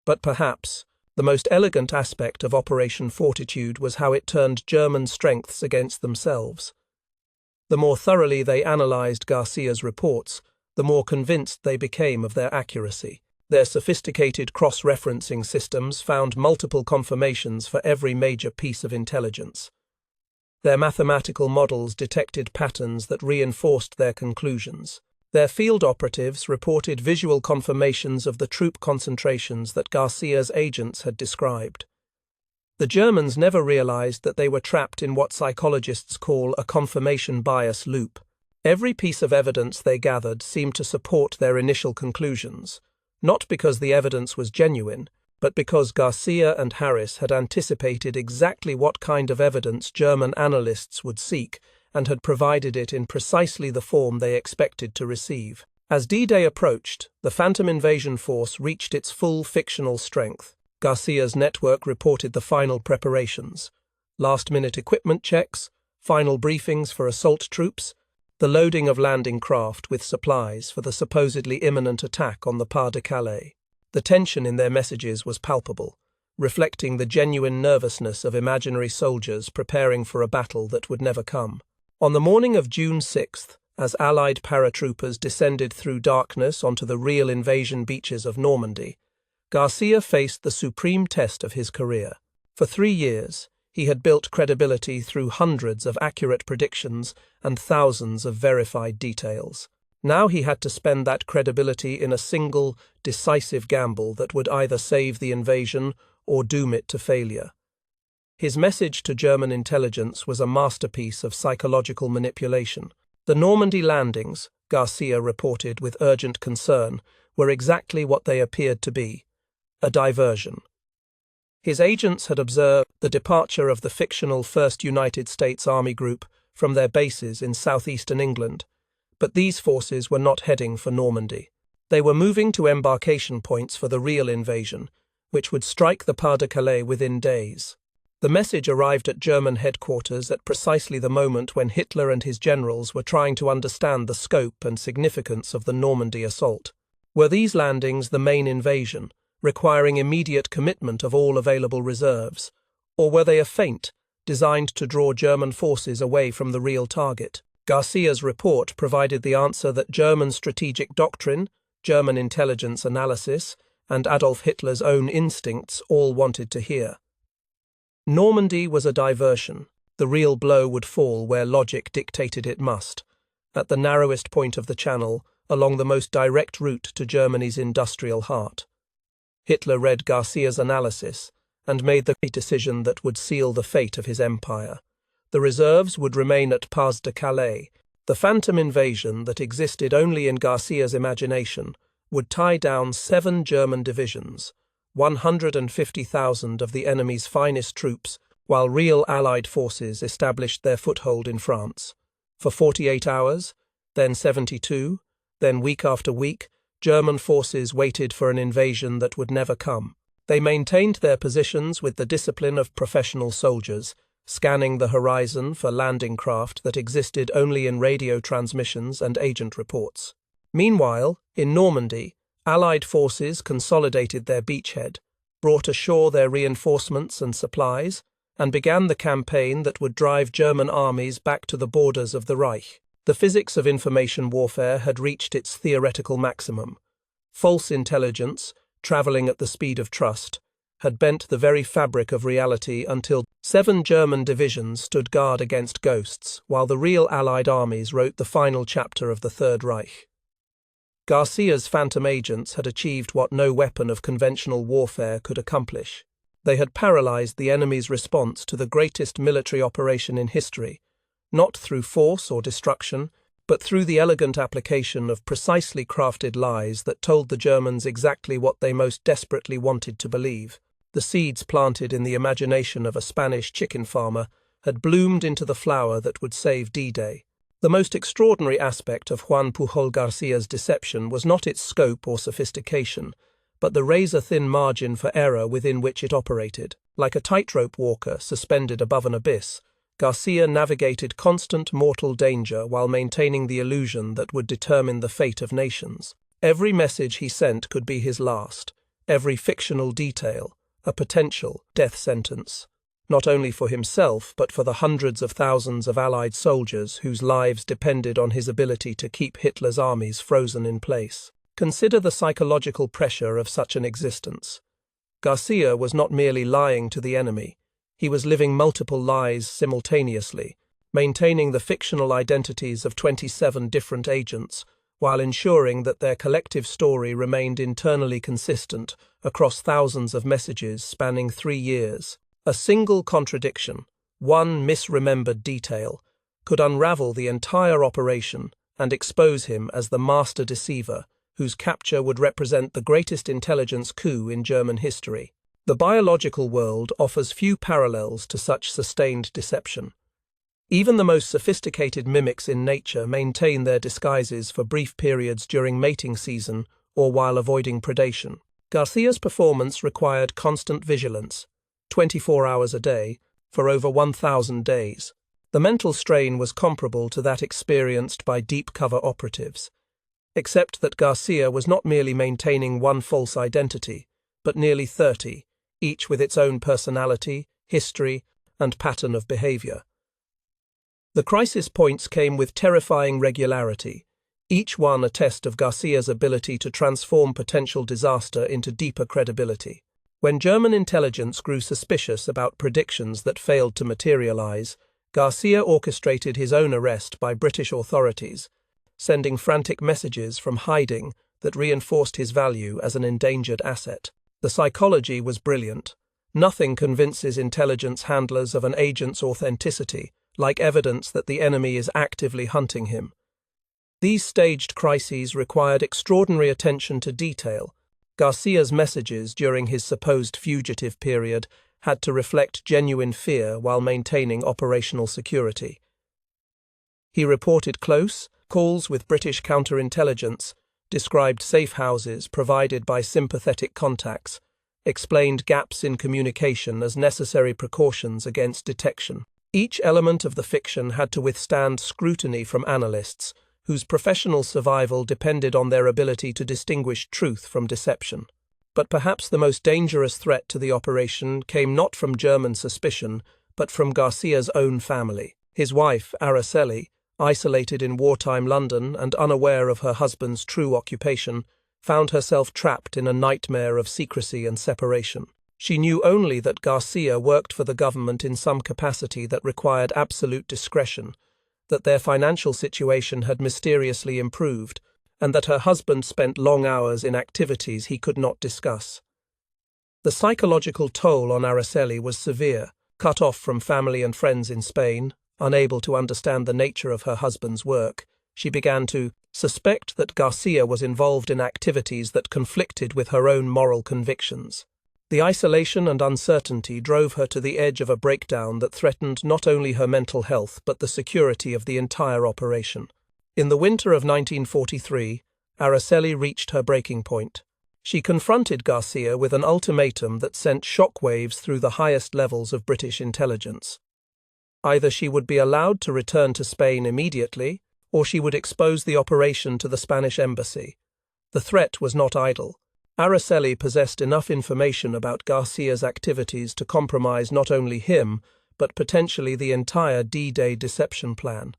But perhaps the most elegant aspect of Operation Fortitude was how it turned German strengths against themselves. The more thoroughly they analyzed Garcia's reports, the more convinced they became of their accuracy. Their sophisticated cross-referencing systems found multiple confirmations for every major piece of intelligence. Their mathematical models detected patterns that reinforced their conclusions. Their field operatives reported visual confirmations of the troop concentrations that Garcia's agents had described. The Germans never realized that they were trapped in what psychologists call a confirmation bias loop. Every piece of evidence they gathered seemed to support their initial conclusions, not because the evidence was genuine, but because Garcia and Harris had anticipated exactly what kind of evidence German analysts would seek and had provided it in precisely the form they expected to receive. As D-Day approached, the Phantom Invasion Force reached its full fictional strength. Garcia's network reported the final preparations, last-minute equipment checks, final briefings for assault troops, the loading of landing craft with supplies for the supposedly imminent attack on the Pas-de-Calais. The tension in their messages was palpable, reflecting the genuine nervousness of imaginary soldiers preparing for a battle that would never come. On the morning of June 6th, as Allied paratroopers descended through darkness onto the real invasion beaches of Normandy, Garcia faced the supreme test of his career. For 3 years, he had built credibility through hundreds of accurate predictions and thousands of verified details. Now he had to spend that credibility in a single, decisive gamble that would either save the invasion or doom it to failure. His message to German intelligence was a masterpiece of psychological manipulation. The Normandy landings, Garcia reported with urgent concern, were exactly what they appeared to be: a diversion. His agents had observed the departure of the fictional 1st United States Army Group from their bases in southeastern England, but these forces were not heading for Normandy. They were moving to embarkation points for the real invasion, which would strike the Pas-de-Calais within days. The message arrived at German headquarters at precisely the moment when Hitler and his generals were trying to understand the scope and significance of the Normandy assault. Were these landings the main invasion, requiring immediate commitment of all available reserves, or were they a feint designed to draw German forces away from the real target? Garcia's report provided the answer that German strategic doctrine, German intelligence analysis, and Adolf Hitler's own instincts all wanted to hear. Normandy was a diversion. The real blow would fall where logic dictated it must, at the narrowest point of the Channel, along the most direct route to Germany's industrial heart. Hitler read Garcia's analysis and made the decision that would seal the fate of his empire. The reserves would remain at Pas-de-Calais. The phantom invasion that existed only in Garcia's imagination would tie down 7 German divisions, 150,000 of the enemy's finest troops, while real Allied forces established their foothold in France. For 48 hours, then 72, then week after week, German forces waited for an invasion that would never come. They maintained their positions with the discipline of professional soldiers, scanning the horizon for landing craft that existed only in radio transmissions and agent reports. Meanwhile, in Normandy, Allied forces consolidated their beachhead, brought ashore their reinforcements and supplies, and began the campaign that would drive German armies back to the borders of the Reich. The physics of information warfare had reached its theoretical maximum. False intelligence, traveling at the speed of trust, had bent the very fabric of reality until 7 German divisions stood guard against ghosts, while the real Allied armies wrote the final chapter of the Third Reich. Garcia's phantom agents had achieved what no weapon of conventional warfare could accomplish. They had paralyzed the enemy's response to the greatest military operation in history, not through force or destruction, but through the elegant application of precisely crafted lies that told the Germans exactly what they most desperately wanted to believe. The seeds planted in the imagination of a Spanish chicken farmer had bloomed into the flower that would save D-Day. The most extraordinary aspect of Juan Pujol Garcia's deception was not its scope or sophistication, but the razor-thin margin for error within which it operated. Like a tightrope walker suspended above an abyss, Garcia navigated constant mortal danger while maintaining the illusion that would determine the fate of nations. Every message he sent could be his last, every fictional detail, a potential death sentence, not only for himself but for the hundreds of thousands of Allied soldiers whose lives depended on his ability to keep Hitler's armies frozen in place. Consider the psychological pressure of such an existence. Garcia was not merely lying to the enemy, he was living multiple lies simultaneously, maintaining the fictional identities of 27 different agents, while ensuring that their collective story remained internally consistent across thousands of messages spanning 3 years. A single contradiction, one misremembered detail, could unravel the entire operation and expose him as the master deceiver, whose capture would represent the greatest intelligence coup in German history. The biological world offers few parallels to such sustained deception. Even the most sophisticated mimics in nature maintain their disguises for brief periods during mating season or while avoiding predation. Garcia's performance required constant vigilance, 24 hours a day, for over 1,000 days. The mental strain was comparable to that experienced by deep-cover operatives, except that Garcia was not merely maintaining one false identity, but nearly 30, each with its own personality, history, and pattern of behavior. The crisis points came with terrifying regularity, each one a test of Garcia's ability to transform potential disaster into deeper credibility. When German intelligence grew suspicious about predictions that failed to materialize, Garcia orchestrated his own arrest by British authorities, sending frantic messages from hiding that reinforced his value as an endangered asset. The psychology was brilliant. Nothing convinces intelligence handlers of an agent's authenticity like evidence that the enemy is actively hunting him. These staged crises required extraordinary attention to detail. Garcia's messages during his supposed fugitive period had to reflect genuine fear while maintaining operational security. He reported close calls with British counterintelligence, described safe houses provided by sympathetic contacts, explained gaps in communication as necessary precautions against detection. Each element of the fiction had to withstand scrutiny from analysts, whose professional survival depended on their ability to distinguish truth from deception. But perhaps the most dangerous threat to the operation came not from German suspicion, but from Garcia's own family. His wife, Araceli, isolated in wartime London and unaware of her husband's true occupation, found herself trapped in a nightmare of secrecy and separation. She knew only that Garcia worked for the government in some capacity that required absolute discretion, that their financial situation had mysteriously improved, and that her husband spent long hours in activities he could not discuss. The psychological toll on Araceli was severe. Cut off from family and friends in Spain, unable to understand the nature of her husband's work, she began to suspect that Garcia was involved in activities that conflicted with her own moral convictions. The isolation and uncertainty drove her to the edge of a breakdown that threatened not only her mental health but the security of the entire operation. In the winter of 1943, Araceli reached her breaking point. She confronted Garcia with an ultimatum that sent shockwaves through the highest levels of British intelligence. Either she would be allowed to return to Spain immediately, or she would expose the operation to the Spanish embassy. The threat was not idle. Araceli possessed enough information about Garcia's activities to compromise not only him, but potentially the entire D-Day deception plan.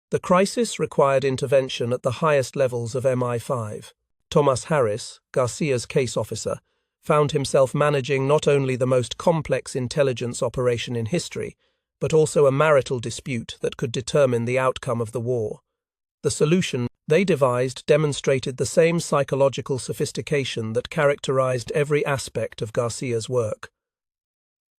The crisis required intervention at the highest levels of MI5. Thomas Harris, Garcia's case officer, found himself managing not only the most complex intelligence operation in history, but also a marital dispute that could determine the outcome of the war. The solution they devised demonstrated the same psychological sophistication that characterized every aspect of Garcia's work.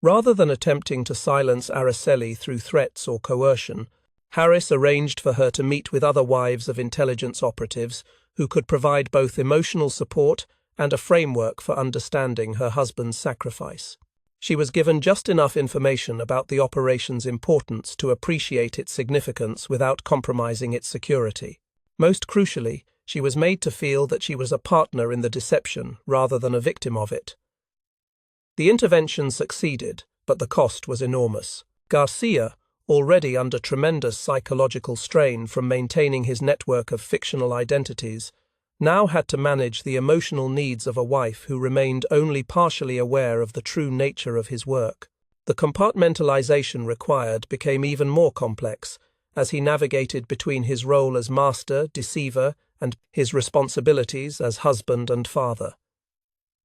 Rather than attempting to silence Araceli through threats or coercion, Harris arranged for her to meet with other wives of intelligence operatives who could provide both emotional support and a framework for understanding her husband's sacrifice. She was given just enough information about the operation's importance to appreciate its significance without compromising its security. Most crucially, she was made to feel that she was a partner in the deception rather than a victim of it. The intervention succeeded, but the cost was enormous. Garcia, already under tremendous psychological strain from maintaining his network of fictional identities, now had to manage the emotional needs of a wife who remained only partially aware of the true nature of his work. The compartmentalization required became even more complex as he navigated between his role as master, deceiver, and his responsibilities as husband and father.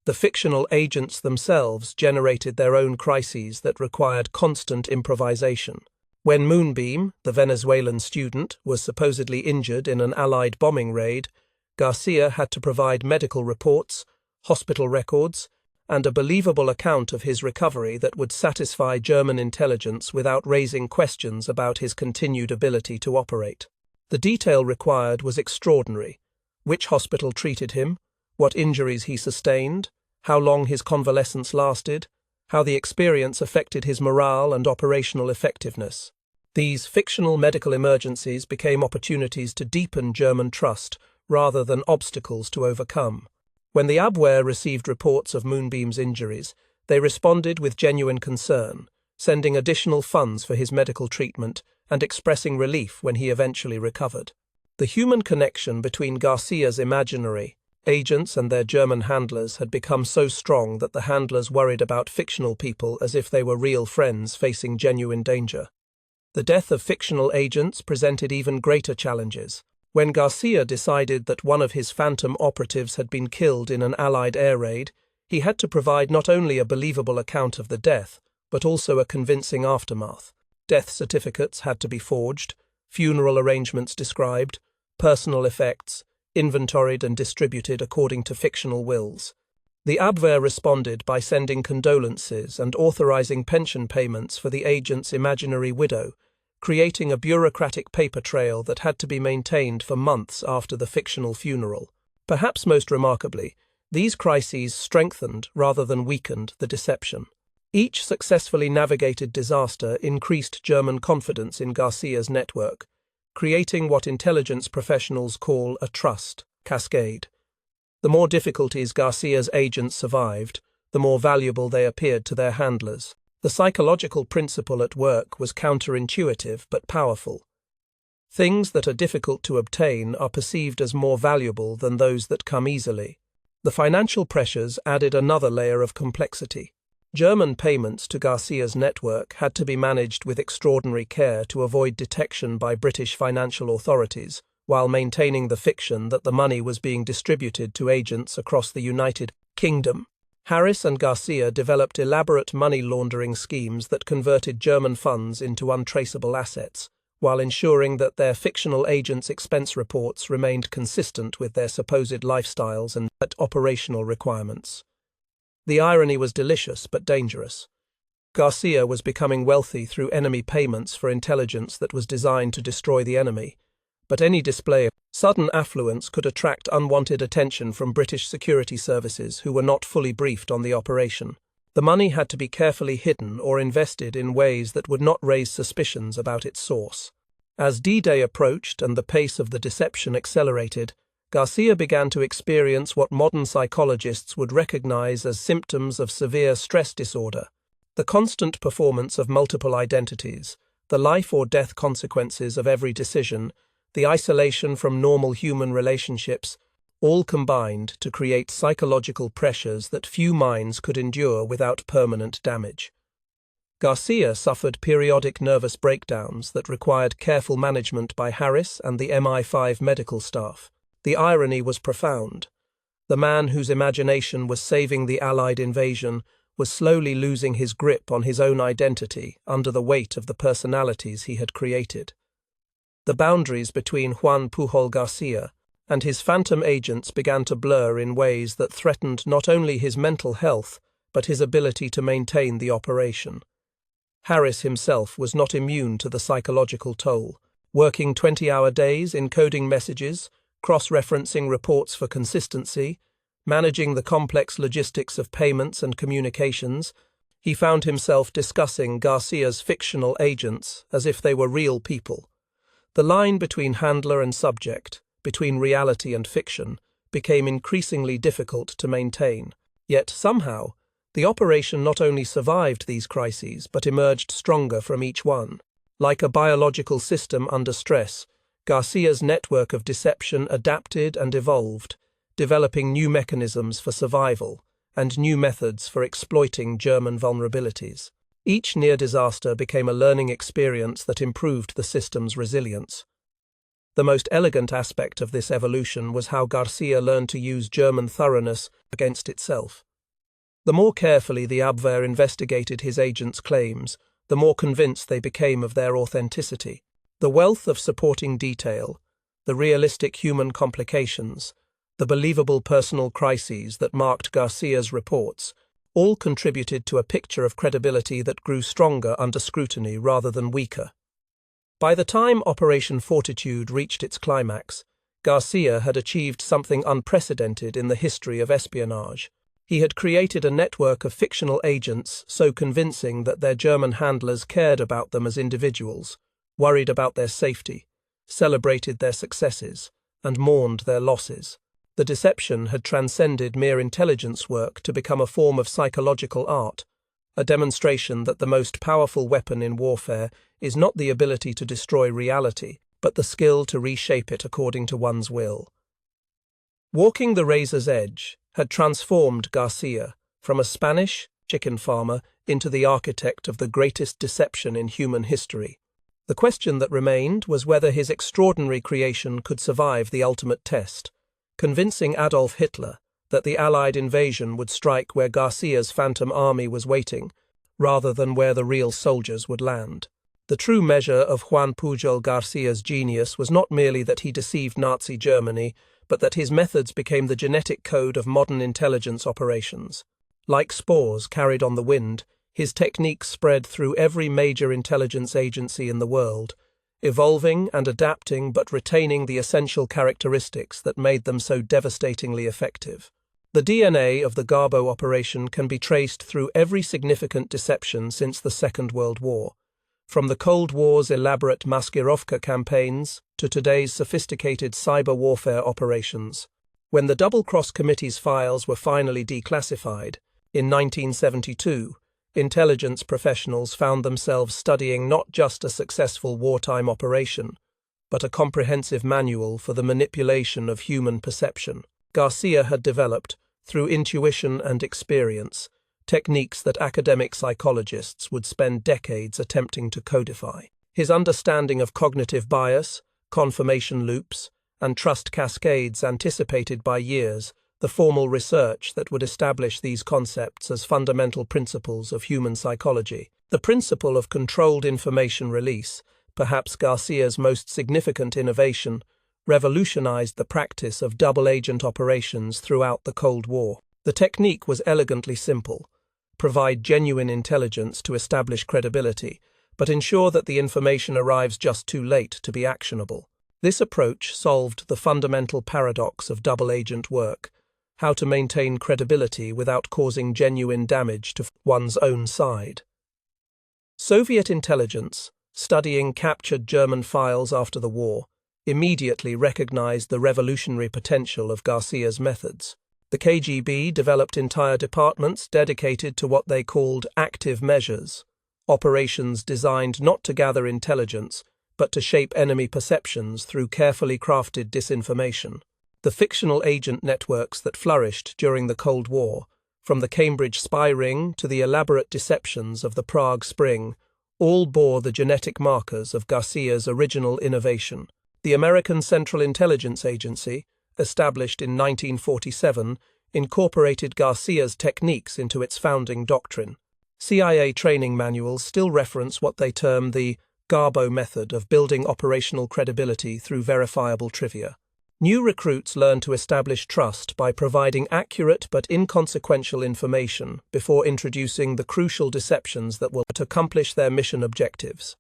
The fictional agents themselves generated their own crises that required constant improvisation. When Moonbeam, the Venezuelan student, was supposedly injured in an Allied bombing raid, Garcia had to provide medical reports, hospital records, and a believable account of his recovery that would satisfy German intelligence without raising questions about his continued ability to operate. The detail required was extraordinary. Which hospital treated him, what injuries he sustained, how long his convalescence lasted, how the experience affected his morale and operational effectiveness. These fictional medical emergencies became opportunities to deepen German trust rather than obstacles to overcome. When the Abwehr received reports of Moonbeam's injuries, they responded with genuine concern, sending additional funds for his medical treatment and expressing relief when he eventually recovered. The human connection between Garcia's imaginary agents and their German handlers had become so strong that the handlers worried about fictional people as if they were real friends facing genuine danger. The death of fictional agents presented even greater challenges. When Garcia decided that one of his phantom operatives had been killed in an Allied air raid, he had to provide not only a believable account of the death, but also a convincing aftermath. Death certificates had to be forged, funeral arrangements described, personal effects inventoried and distributed according to fictional wills. The Abwehr responded by sending condolences and authorizing pension payments for the agent's imaginary widow, creating a bureaucratic paper trail that had to be maintained for months after the fictional funeral. Perhaps most remarkably, these crises strengthened rather than weakened the deception. Each successfully navigated disaster increased German confidence in Garcia's network, creating what intelligence professionals call a trust cascade. The more difficulties Garcia's agents survived, the more valuable they appeared to their handlers. The psychological principle at work was counterintuitive but powerful. Things that are difficult to obtain are perceived as more valuable than those that come easily. The financial pressures added another layer of complexity. German payments to Garcia's network had to be managed with extraordinary care to avoid detection by British financial authorities, while maintaining the fiction that the money was being distributed to agents across the United Kingdom. Harris and Garcia developed elaborate money laundering schemes that converted German funds into untraceable assets, while ensuring that their fictional agents' expense reports remained consistent with their supposed lifestyles and operational requirements. The irony was delicious but dangerous. Garcia was becoming wealthy through enemy payments for intelligence that was designed to destroy the enemy, but any display of sudden affluence could attract unwanted attention from British security services who were not fully briefed on the operation. The money had to be carefully hidden or invested in ways that would not raise suspicions about its source. As D-Day approached and the pace of the deception accelerated, Garcia began to experience what modern psychologists would recognize as symptoms of severe stress disorder. The constant performance of multiple identities, the life or death consequences of every decision, the isolation from normal human relationships, all combined to create psychological pressures that few minds could endure without permanent damage. Garcia suffered periodic nervous breakdowns that required careful management by Harris and the MI5 medical staff. The irony was profound. The man whose imagination was saving the Allied invasion was slowly losing his grip on his own identity under the weight of the personalities he had created. The boundaries between Juan Pujol Garcia and his phantom agents began to blur in ways that threatened not only his mental health, but his ability to maintain the operation. Harris himself was not immune to the psychological toll, working 20-hour days encoding messages, cross-referencing reports for consistency, managing the complex logistics of payments and communications. He found himself discussing Garcia's fictional agents as if they were real people. The line between handler and subject, between reality and fiction, became increasingly difficult to maintain. Yet somehow, the operation not only survived these crises but emerged stronger from each one. Like a biological system under stress, Garcia's network of deception adapted and evolved, developing new mechanisms for survival and new methods for exploiting German vulnerabilities. Each near disaster became a learning experience that improved the system's resilience. The most elegant aspect of this evolution was how Garcia learned to use German thoroughness against itself. The more carefully the Abwehr investigated his agents' claims, the more convinced they became of their authenticity. The wealth of supporting detail, the realistic human complications, the believable personal crises that marked Garcia's reports, all contributed to a picture of credibility that grew stronger under scrutiny rather than weaker. By the time Operation Fortitude reached its climax, Garcia had achieved something unprecedented in the history of espionage. He had created a network of fictional agents so convincing that their German handlers cared about them as individuals, worried about their safety, celebrated their successes, and mourned their losses. The deception had transcended mere intelligence work to become a form of psychological art, a demonstration that the most powerful weapon in warfare is not the ability to destroy reality, but the skill to reshape it according to one's will. Walking the razor's edge had transformed Garcia from a Spanish chicken farmer into the architect of the greatest deception in human history. The question that remained was whether his extraordinary creation could survive the ultimate test, convincing Adolf Hitler that the Allied invasion would strike where Garcia's phantom army was waiting, rather than where the real soldiers would land. The true measure of Juan Pujol Garcia's genius was not merely that he deceived Nazi Germany, but that his methods became the genetic code of modern intelligence operations. Like spores carried on the wind, his techniques spread through every major intelligence agency in the world, evolving and adapting but retaining the essential characteristics that made them so devastatingly effective. The DNA of the Garbo operation can be traced through every significant deception since the Second World War, from the Cold War's elaborate Maskirovka campaigns to today's sophisticated cyber warfare operations. When the Double-Cross Committee's files were finally declassified, in 1972, intelligence professionals found themselves studying not just a successful wartime operation, but a comprehensive manual for the manipulation of human perception. Garcia had developed, through intuition and experience, techniques that academic psychologists would spend decades attempting to codify. His understanding of cognitive bias, confirmation loops, and trust cascades anticipated by years the formal research that would establish these concepts as fundamental principles of human psychology. The principle of controlled information release, perhaps Garcia's most significant innovation, revolutionized the practice of double-agent operations throughout the Cold War. The technique was elegantly simple: provide genuine intelligence to establish credibility, but ensure that the information arrives just too late to be actionable. This approach solved the fundamental paradox of double-agent work: how to maintain credibility without causing genuine damage to one's own side. Soviet intelligence, studying captured German files after the war, immediately recognized the revolutionary potential of Garcia's methods. The KGB developed entire departments dedicated to what they called active measures, operations designed not to gather intelligence, but to shape enemy perceptions through carefully crafted disinformation. The fictional agent networks that flourished during the Cold War, from the Cambridge spy ring to the elaborate deceptions of the Prague Spring, all bore the genetic markers of Garcia's original innovation. The American Central Intelligence Agency, established in 1947, incorporated Garcia's techniques into its founding doctrine. CIA training manuals still reference what they term the Garbo method of building operational credibility through verifiable trivia. New recruits learn to establish trust by providing accurate but inconsequential information before introducing the crucial deceptions that will accomplish their mission objectives.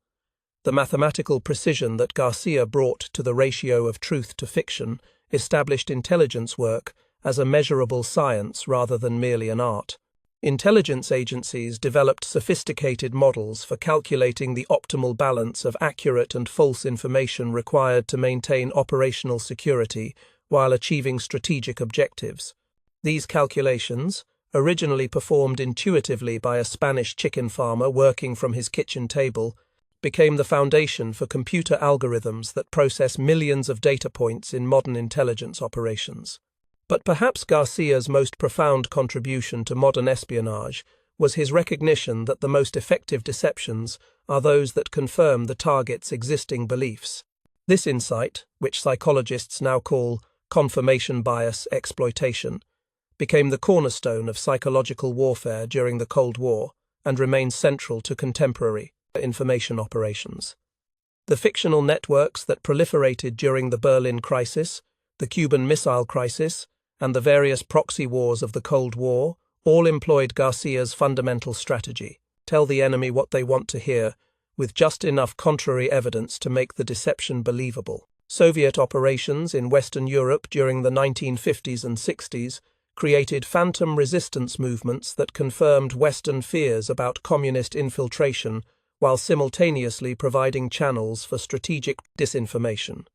The mathematical precision that Garcia brought to the ratio of truth to fiction established intelligence work as a measurable science rather than merely an art. Intelligence agencies developed sophisticated models for calculating the optimal balance of accurate and false information required to maintain operational security while achieving strategic objectives. These calculations, originally performed intuitively by a Spanish chicken farmer working from his kitchen table, became the foundation for computer algorithms that process millions of data points in modern intelligence operations. But perhaps Garcia's most profound contribution to modern espionage was his recognition that the most effective deceptions are those that confirm the target's existing beliefs. This insight, which psychologists now call confirmation bias exploitation, became the cornerstone of psychological warfare during the Cold War and remains central to contemporary information operations. The fictional networks that proliferated during the Berlin Crisis, the Cuban Missile Crisis, and the various proxy wars of the Cold War all employed Garcia's fundamental strategy: tell the enemy what they want to hear, with just enough contrary evidence to make the deception believable. Soviet operations in Western Europe during the 1950s and 60s created phantom resistance movements that confirmed Western fears about communist infiltration while simultaneously providing channels for strategic disinformation.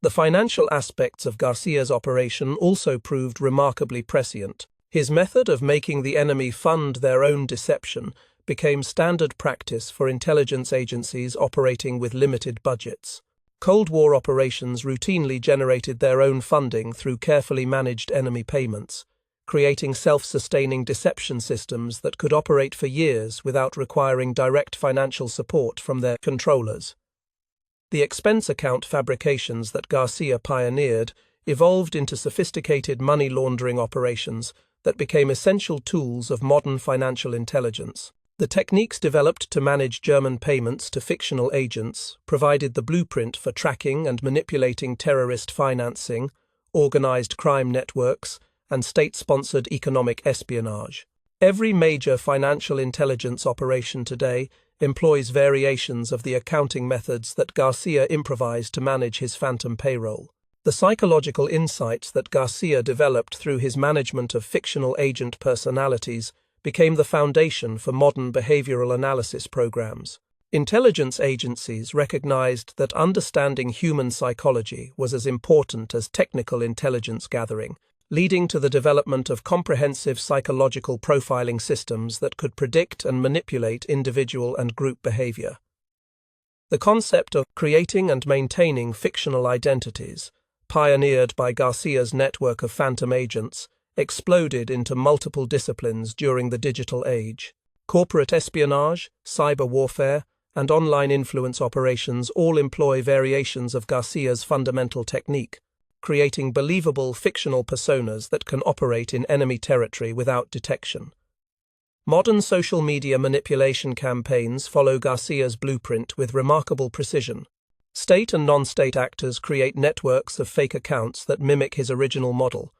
The financial aspects of Garcia's operation also proved remarkably prescient. His method of making the enemy fund their own deception became standard practice for intelligence agencies operating with limited budgets. Cold War operations routinely generated their own funding through carefully managed enemy payments, creating self-sustaining deception systems that could operate for years without requiring direct financial support from their controllers. The expense account fabrications that Garcia pioneered evolved into sophisticated money laundering operations that became essential tools of modern financial intelligence. The techniques developed to manage German payments to fictional agents provided the blueprint for tracking and manipulating terrorist financing, organized crime networks, and state-sponsored economic espionage. Every major financial intelligence operation today employs variations of the accounting methods that Garcia improvised to manage his phantom payroll. The psychological insights that Garcia developed through his management of fictional agent personalities became the foundation for modern behavioral analysis programs. Intelligence agencies recognized that understanding human psychology was as important as technical intelligence gathering, leading to the development of comprehensive psychological profiling systems that could predict and manipulate individual and group behavior. The concept of creating and maintaining fictional identities, pioneered by Garcia's network of phantom agents, exploded into multiple disciplines during the digital age. Corporate espionage, cyber warfare, and online influence operations all employ variations of Garcia's fundamental technique, creating believable fictional personas that can operate in enemy territory without detection. Modern social media manipulation campaigns follow Garcia's blueprint with remarkable precision. State and non-state actors create networks of fake accounts that mimic his original model: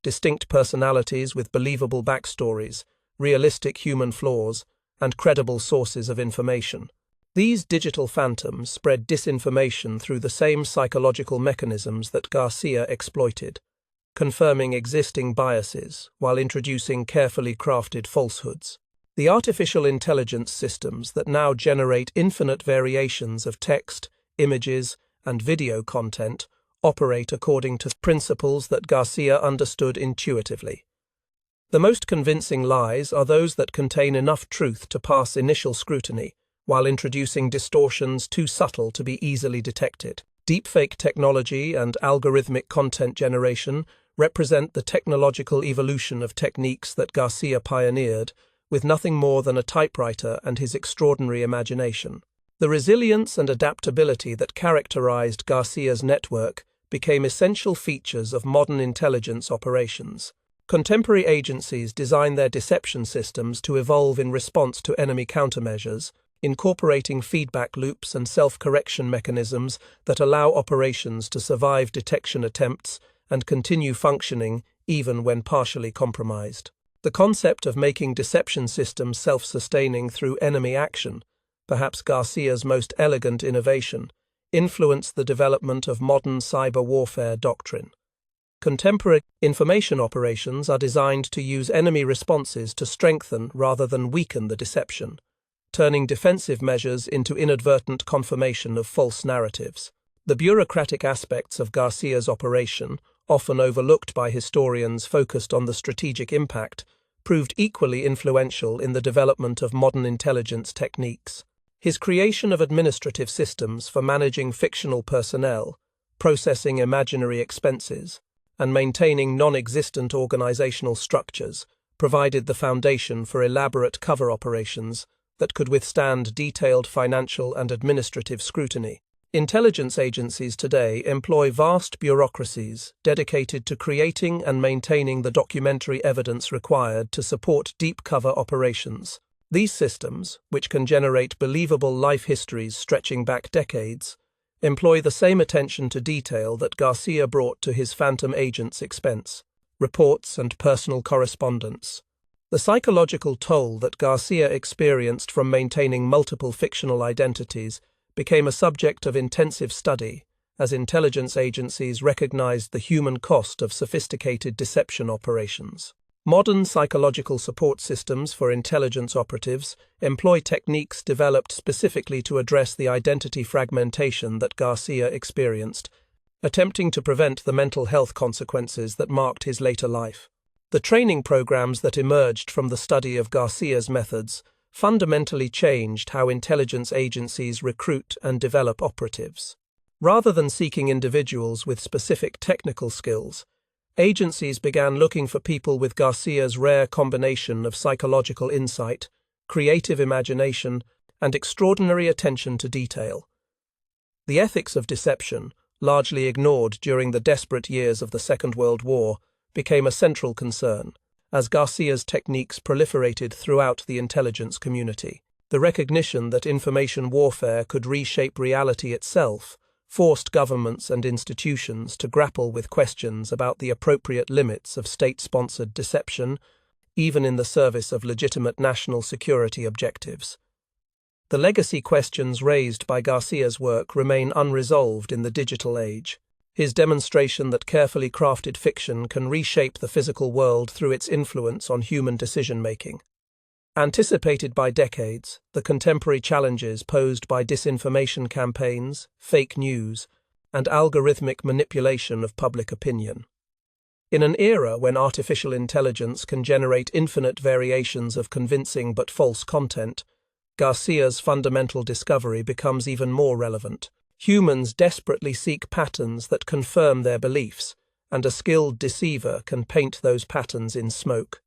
distinct personalities with believable backstories, realistic human flaws, and credible sources of information. These digital phantoms spread disinformation through the same psychological mechanisms that Garcia exploited, confirming existing biases while introducing carefully crafted falsehoods. The artificial intelligence systems that now generate infinite variations of text, images, and video content operate according to principles that Garcia understood intuitively. The most convincing lies are those that contain enough truth to pass initial scrutiny, while introducing distortions too subtle to be easily detected. Deepfake technology and algorithmic content generation represent the technological evolution of techniques that Garcia pioneered, with nothing more than a typewriter and his extraordinary imagination. The resilience and adaptability that characterized Garcia's network became essential features of modern intelligence operations. Contemporary agencies design their deception systems to evolve in response to enemy countermeasures, incorporating feedback loops and self-correction mechanisms that allow operations to survive detection attempts and continue functioning even when partially compromised. The concept of making deception systems self-sustaining through enemy action, perhaps Garcia's most elegant innovation, influenced the development of modern cyber warfare doctrine. Contemporary information operations are designed to use enemy responses to strengthen rather than weaken the deception, turning defensive measures into inadvertent confirmation of false narratives. The bureaucratic aspects of Garcia's operation, often overlooked by historians focused on the strategic impact, proved equally influential in the development of modern intelligence techniques. His creation of administrative systems for managing fictional personnel, processing imaginary expenses, and maintaining non-existent organizational structures provided the foundation for elaborate cover operations that could withstand detailed financial and administrative scrutiny. Intelligence agencies today employ vast bureaucracies dedicated to creating and maintaining the documentary evidence required to support deep cover operations. These systems, which can generate believable life histories stretching back decades, employ the same attention to detail that Garcia brought to his phantom agent's expense: reports and personal correspondence. The psychological toll that Garcia experienced from maintaining multiple fictional identities became a subject of intensive study as intelligence agencies recognized the human cost of sophisticated deception operations. Modern psychological support systems for intelligence operatives employ techniques developed specifically to address the identity fragmentation that Garcia experienced, attempting to prevent the mental health consequences that marked his later life. The training programs that emerged from the study of Garcia's methods fundamentally changed how intelligence agencies recruit and develop operatives. Rather than seeking individuals with specific technical skills, agencies began looking for people with Garcia's rare combination of psychological insight, creative imagination, and extraordinary attention to detail. The ethics of deception, largely ignored during the desperate years of the Second World War, became a central concern, as Garcia's techniques proliferated throughout the intelligence community. The recognition that information warfare could reshape reality itself forced governments and institutions to grapple with questions about the appropriate limits of state-sponsored deception, even in the service of legitimate national security objectives. The legacy questions raised by Garcia's work remain unresolved in the digital age. His demonstration that carefully crafted fiction can reshape the physical world through its influence on human decision-making. Anticipated by decades, the contemporary challenges posed by disinformation campaigns, fake news, and algorithmic manipulation of public opinion. In an era when artificial intelligence can generate infinite variations of convincing but false content, Garcia's fundamental discovery becomes even more relevant. Humans desperately seek patterns that confirm their beliefs, and a skilled deceiver can paint those patterns in smoke.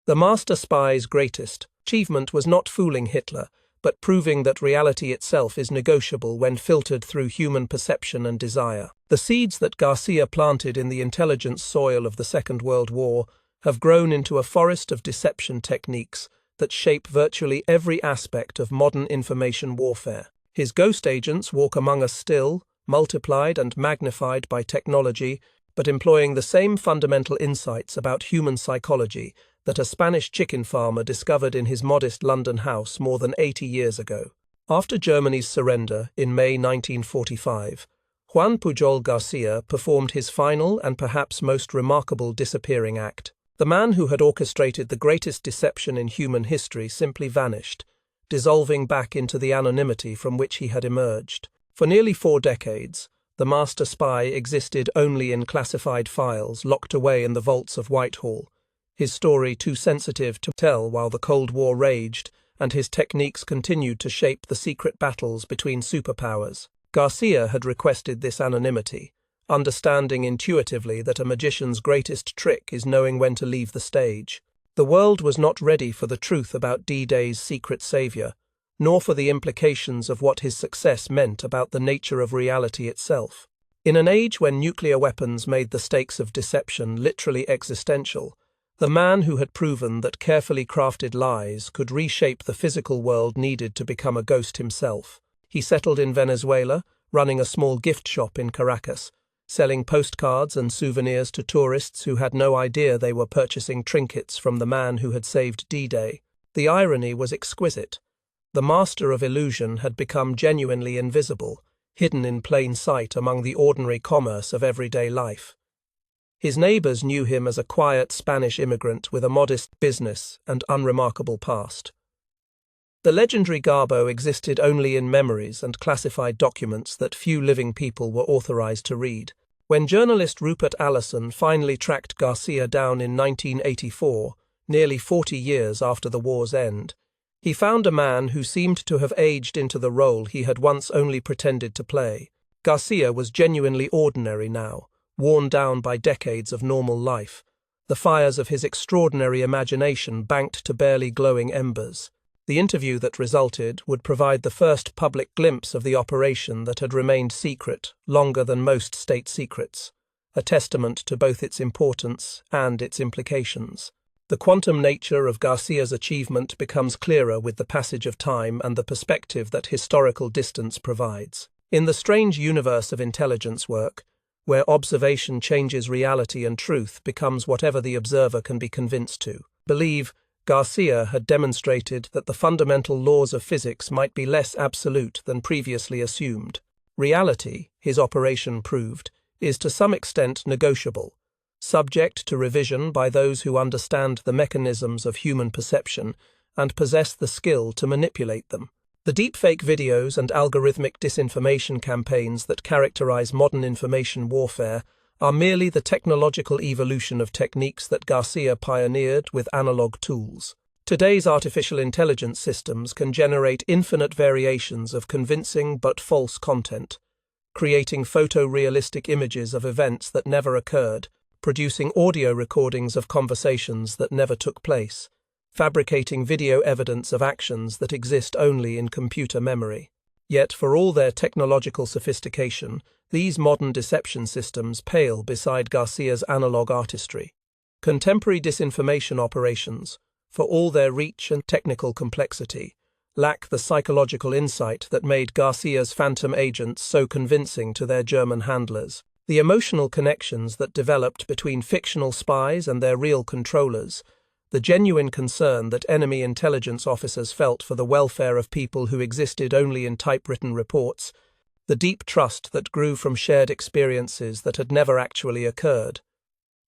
The master spy's greatest achievement was not fooling Hitler, but proving that reality itself is negotiable when filtered through human perception and desire. The seeds that Garcia planted in the intelligence soil of the Second World War have grown into a forest of deception techniques that shape virtually every aspect of modern information warfare. His ghost agents walk among us still, multiplied and magnified by technology, but employing the same fundamental insights about human psychology that a Spanish chicken farmer discovered in his modest London house more than 80 years ago. After Germany's surrender in May 1945, Juan Pujol Garcia performed his final and perhaps most remarkable disappearing act. The man who had orchestrated the greatest deception in human history simply vanished, dissolving back into the anonymity from which he had emerged. For nearly 4 decades, the master spy existed only in classified files locked away in the vaults of Whitehall, his story too sensitive to tell while the Cold War raged and his techniques continued to shape the secret battles between superpowers. Garcia had requested this anonymity, understanding intuitively that a magician's greatest trick is knowing when to leave the stage. The world was not ready for the truth about D-Day's secret savior, nor for the implications of what his success meant about the nature of reality itself. In an age when nuclear weapons made the stakes of deception literally existential, the man who had proven that carefully crafted lies could reshape the physical world needed to become a ghost himself. He settled in Venezuela, running a small gift shop in Caracas, selling postcards and souvenirs to tourists who had no idea they were purchasing trinkets from the man who had saved D-Day. The irony was exquisite. The master of illusion had become genuinely invisible, hidden in plain sight among the ordinary commerce of everyday life. His neighbors knew him as a quiet Spanish immigrant with a modest business and unremarkable past. The legendary Garbo existed only in memories and classified documents that few living people were authorized to read. When journalist Rupert Allison finally tracked Garcia down in 1984, nearly 40 years after the war's end, He found a man who seemed to have aged into the role he had once only pretended to play. Garcia was genuinely ordinary now, worn down by decades of normal life, the fires of his extraordinary imagination banked to barely glowing embers. The interview that resulted would provide the first public glimpse of the operation that had remained secret longer than most state secrets, a testament to both its importance and its implications. The quantum nature of Garcia's achievement becomes clearer with the passage of time and the perspective that historical distance provides. In the strange universe of intelligence work, where observation changes reality and truth becomes whatever the observer can be convinced to believe, Garcia had demonstrated that the fundamental laws of physics might be less absolute than previously assumed. Reality, his operation proved, is to some extent negotiable, subject to revision by those who understand the mechanisms of human perception and possess the skill to manipulate them. The deepfake videos and algorithmic disinformation campaigns that characterize modern information warfare are merely the technological evolution of techniques that Garcia pioneered with analog tools. Today's artificial intelligence systems can generate infinite variations of convincing but false content, creating photorealistic images of events that never occurred, producing audio recordings of conversations that never took place, fabricating video evidence of actions that exist only in computer memory. Yet, for all their technological sophistication, these modern deception systems pale beside Garcia's analog artistry. Contemporary disinformation operations, for all their reach and technical complexity, lack the psychological insight that made Garcia's phantom agents so convincing to their German handlers. The emotional connections that developed between fictional spies and their real controllers, the genuine concern that enemy intelligence officers felt for the welfare of people who existed only in typewritten reports, the deep trust that grew from shared experiences that had never actually occurred.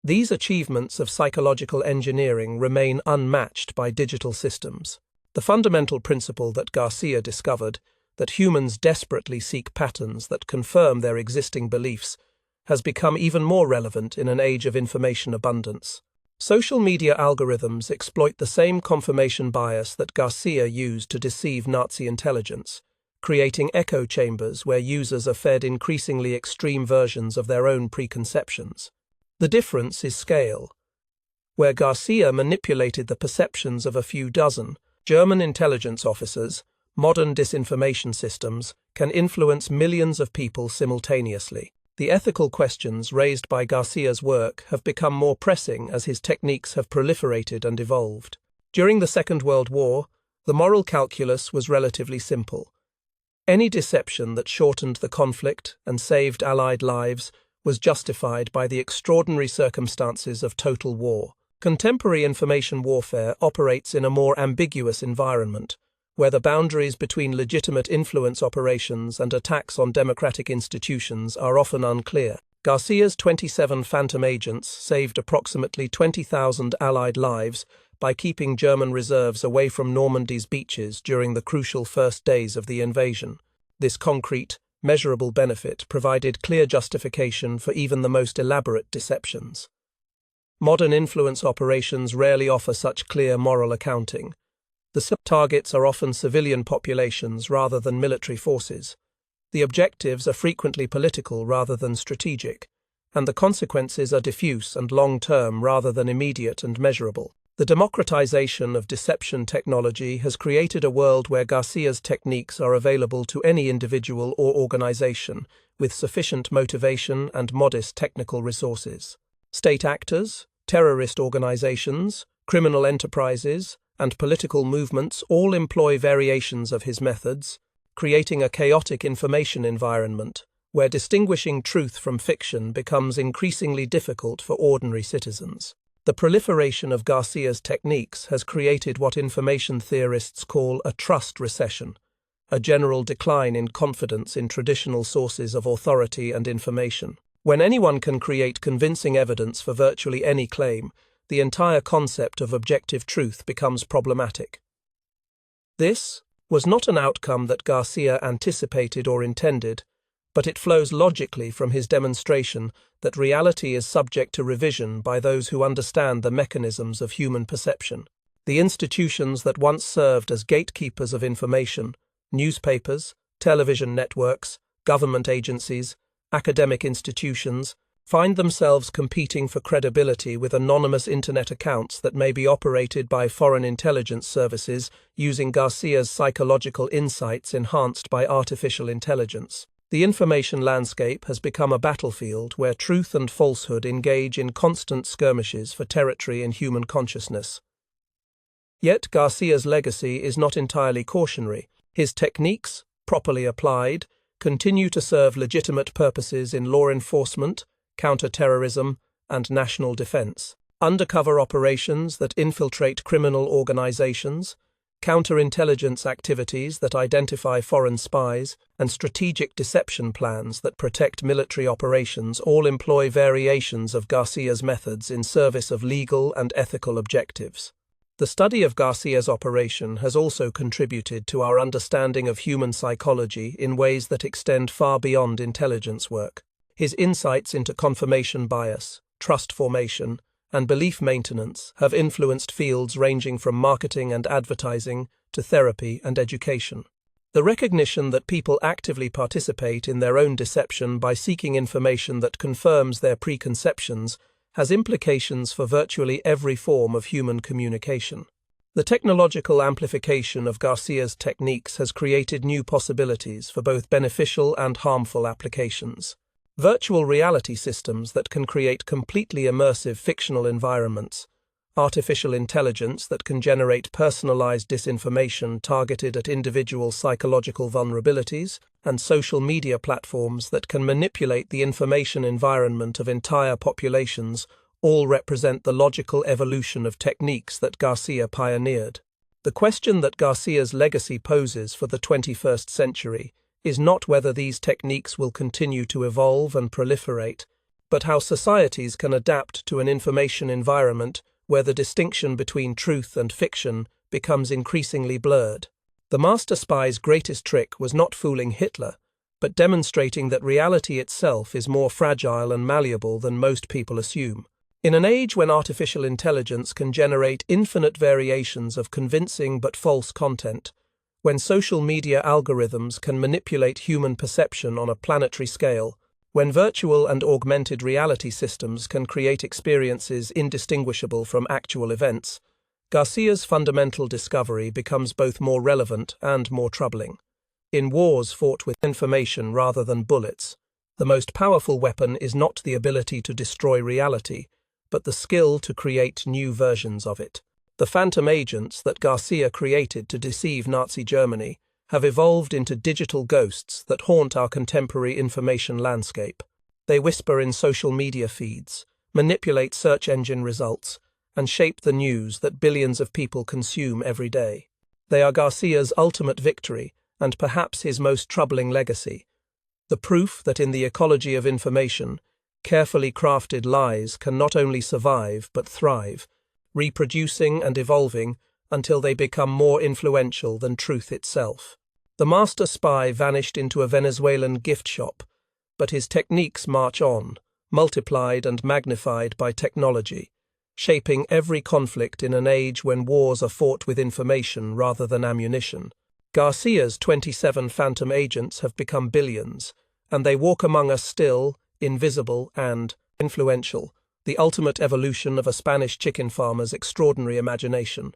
These achievements of psychological engineering remain unmatched by digital systems. The fundamental principle that Garcia discovered, that humans desperately seek patterns that confirm their existing beliefs, has become even more relevant in an age of information abundance. Social media algorithms exploit the same confirmation bias that Garcia used to deceive Nazi intelligence, creating echo chambers where users are fed increasingly extreme versions of their own preconceptions. The difference is scale. Where Garcia manipulated the perceptions of a few dozen German intelligence officers, modern disinformation systems can influence millions of people simultaneously. The ethical questions raised by Garcia's work have become more pressing as his techniques have proliferated and evolved. During the Second World War, the moral calculus was relatively simple. Any deception that shortened the conflict and saved Allied lives was justified by the extraordinary circumstances of total war. Contemporary information warfare operates in a more ambiguous environment, where the boundaries between legitimate influence operations and attacks on democratic institutions are often unclear. Garcia's 27 phantom agents saved approximately 20,000 Allied lives by keeping German reserves away from Normandy's beaches during the crucial first days of the invasion. This concrete, measurable benefit provided clear justification for even the most elaborate deceptions. Modern influence operations rarely offer such clear moral accounting. The targets are often civilian populations rather than military forces. The objectives are frequently political rather than strategic, and the consequences are diffuse and long-term rather than immediate and measurable. The democratization of deception technology has created a world where Garcia's techniques are available to any individual or organization with sufficient motivation and modest technical resources. State actors, terrorist organizations, criminal enterprises, and political movements all employ variations of his methods, creating a chaotic information environment where distinguishing truth from fiction becomes increasingly difficult for ordinary citizens. The proliferation of Garcia's techniques has created what information theorists call a trust recession, a general decline in confidence in traditional sources of authority and information. When anyone can create convincing evidence for virtually any claim, the entire concept of objective truth becomes problematic. This was not an outcome that Garcia anticipated or intended, but it flows logically from his demonstration that reality is subject to revision by those who understand the mechanisms of human perception. The institutions that once served as gatekeepers of information, newspapers, television networks, government agencies, academic institutions, find themselves competing for credibility with anonymous internet accounts that may be operated by foreign intelligence services using Garcia's psychological insights enhanced by artificial intelligence. The information landscape has become a battlefield where truth and falsehood engage in constant skirmishes for territory in human consciousness. Yet Garcia's legacy is not entirely cautionary. His techniques, properly applied, continue to serve legitimate purposes in law enforcement, counter-terrorism, and national defense. Undercover operations that infiltrate criminal organizations, counterintelligence activities that identify foreign spies, and strategic deception plans that protect military operations all employ variations of Garcia's methods in service of legal and ethical objectives. The study of Garcia's operation has also contributed to our understanding of human psychology in ways that extend far beyond intelligence work. His insights into confirmation bias, trust formation, and belief maintenance have influenced fields ranging from marketing and advertising to therapy and education. The recognition that people actively participate in their own deception by seeking information that confirms their preconceptions has implications for virtually every form of human communication. The technological amplification of Garcia's techniques has created new possibilities for both beneficial and harmful applications. Virtual reality systems that can create completely immersive fictional environments, artificial intelligence that can generate personalized disinformation targeted at individual psychological vulnerabilities, and social media platforms that can manipulate the information environment of entire populations all represent the logical evolution of techniques that Garcia pioneered. The question that Garcia's legacy poses for the 21st century is not whether these techniques will continue to evolve and proliferate, but how societies can adapt to an information environment where the distinction between truth and fiction becomes increasingly blurred. The master spy's greatest trick was not fooling Hitler, but demonstrating that reality itself is more fragile and malleable than most people assume. In an age when artificial intelligence can generate infinite variations of convincing but false content, when social media algorithms can manipulate human perception on a planetary scale, when virtual and augmented reality systems can create experiences indistinguishable from actual events, Garcia's fundamental discovery becomes both more relevant and more troubling. In wars fought with information rather than bullets, the most powerful weapon is not the ability to destroy reality, but the skill to create new versions of it. The phantom agents that Garcia created to deceive Nazi Germany have evolved into digital ghosts that haunt our contemporary information landscape. They whisper in social media feeds, manipulate search engine results, and shape the news that billions of people consume every day. They are Garcia's ultimate victory, and perhaps his most troubling legacy. The proof that in the ecology of information, carefully crafted lies can not only survive but thrive, reproducing and evolving until they become more influential than truth itself. The master spy vanished into a Venezuelan gift shop, but his techniques march on, multiplied and magnified by technology, shaping every conflict in an age when wars are fought with information rather than ammunition. Garcia's 27 phantom agents have become billions, and they walk among us still, invisible and influential, the ultimate evolution of a Spanish chicken farmer's extraordinary imagination.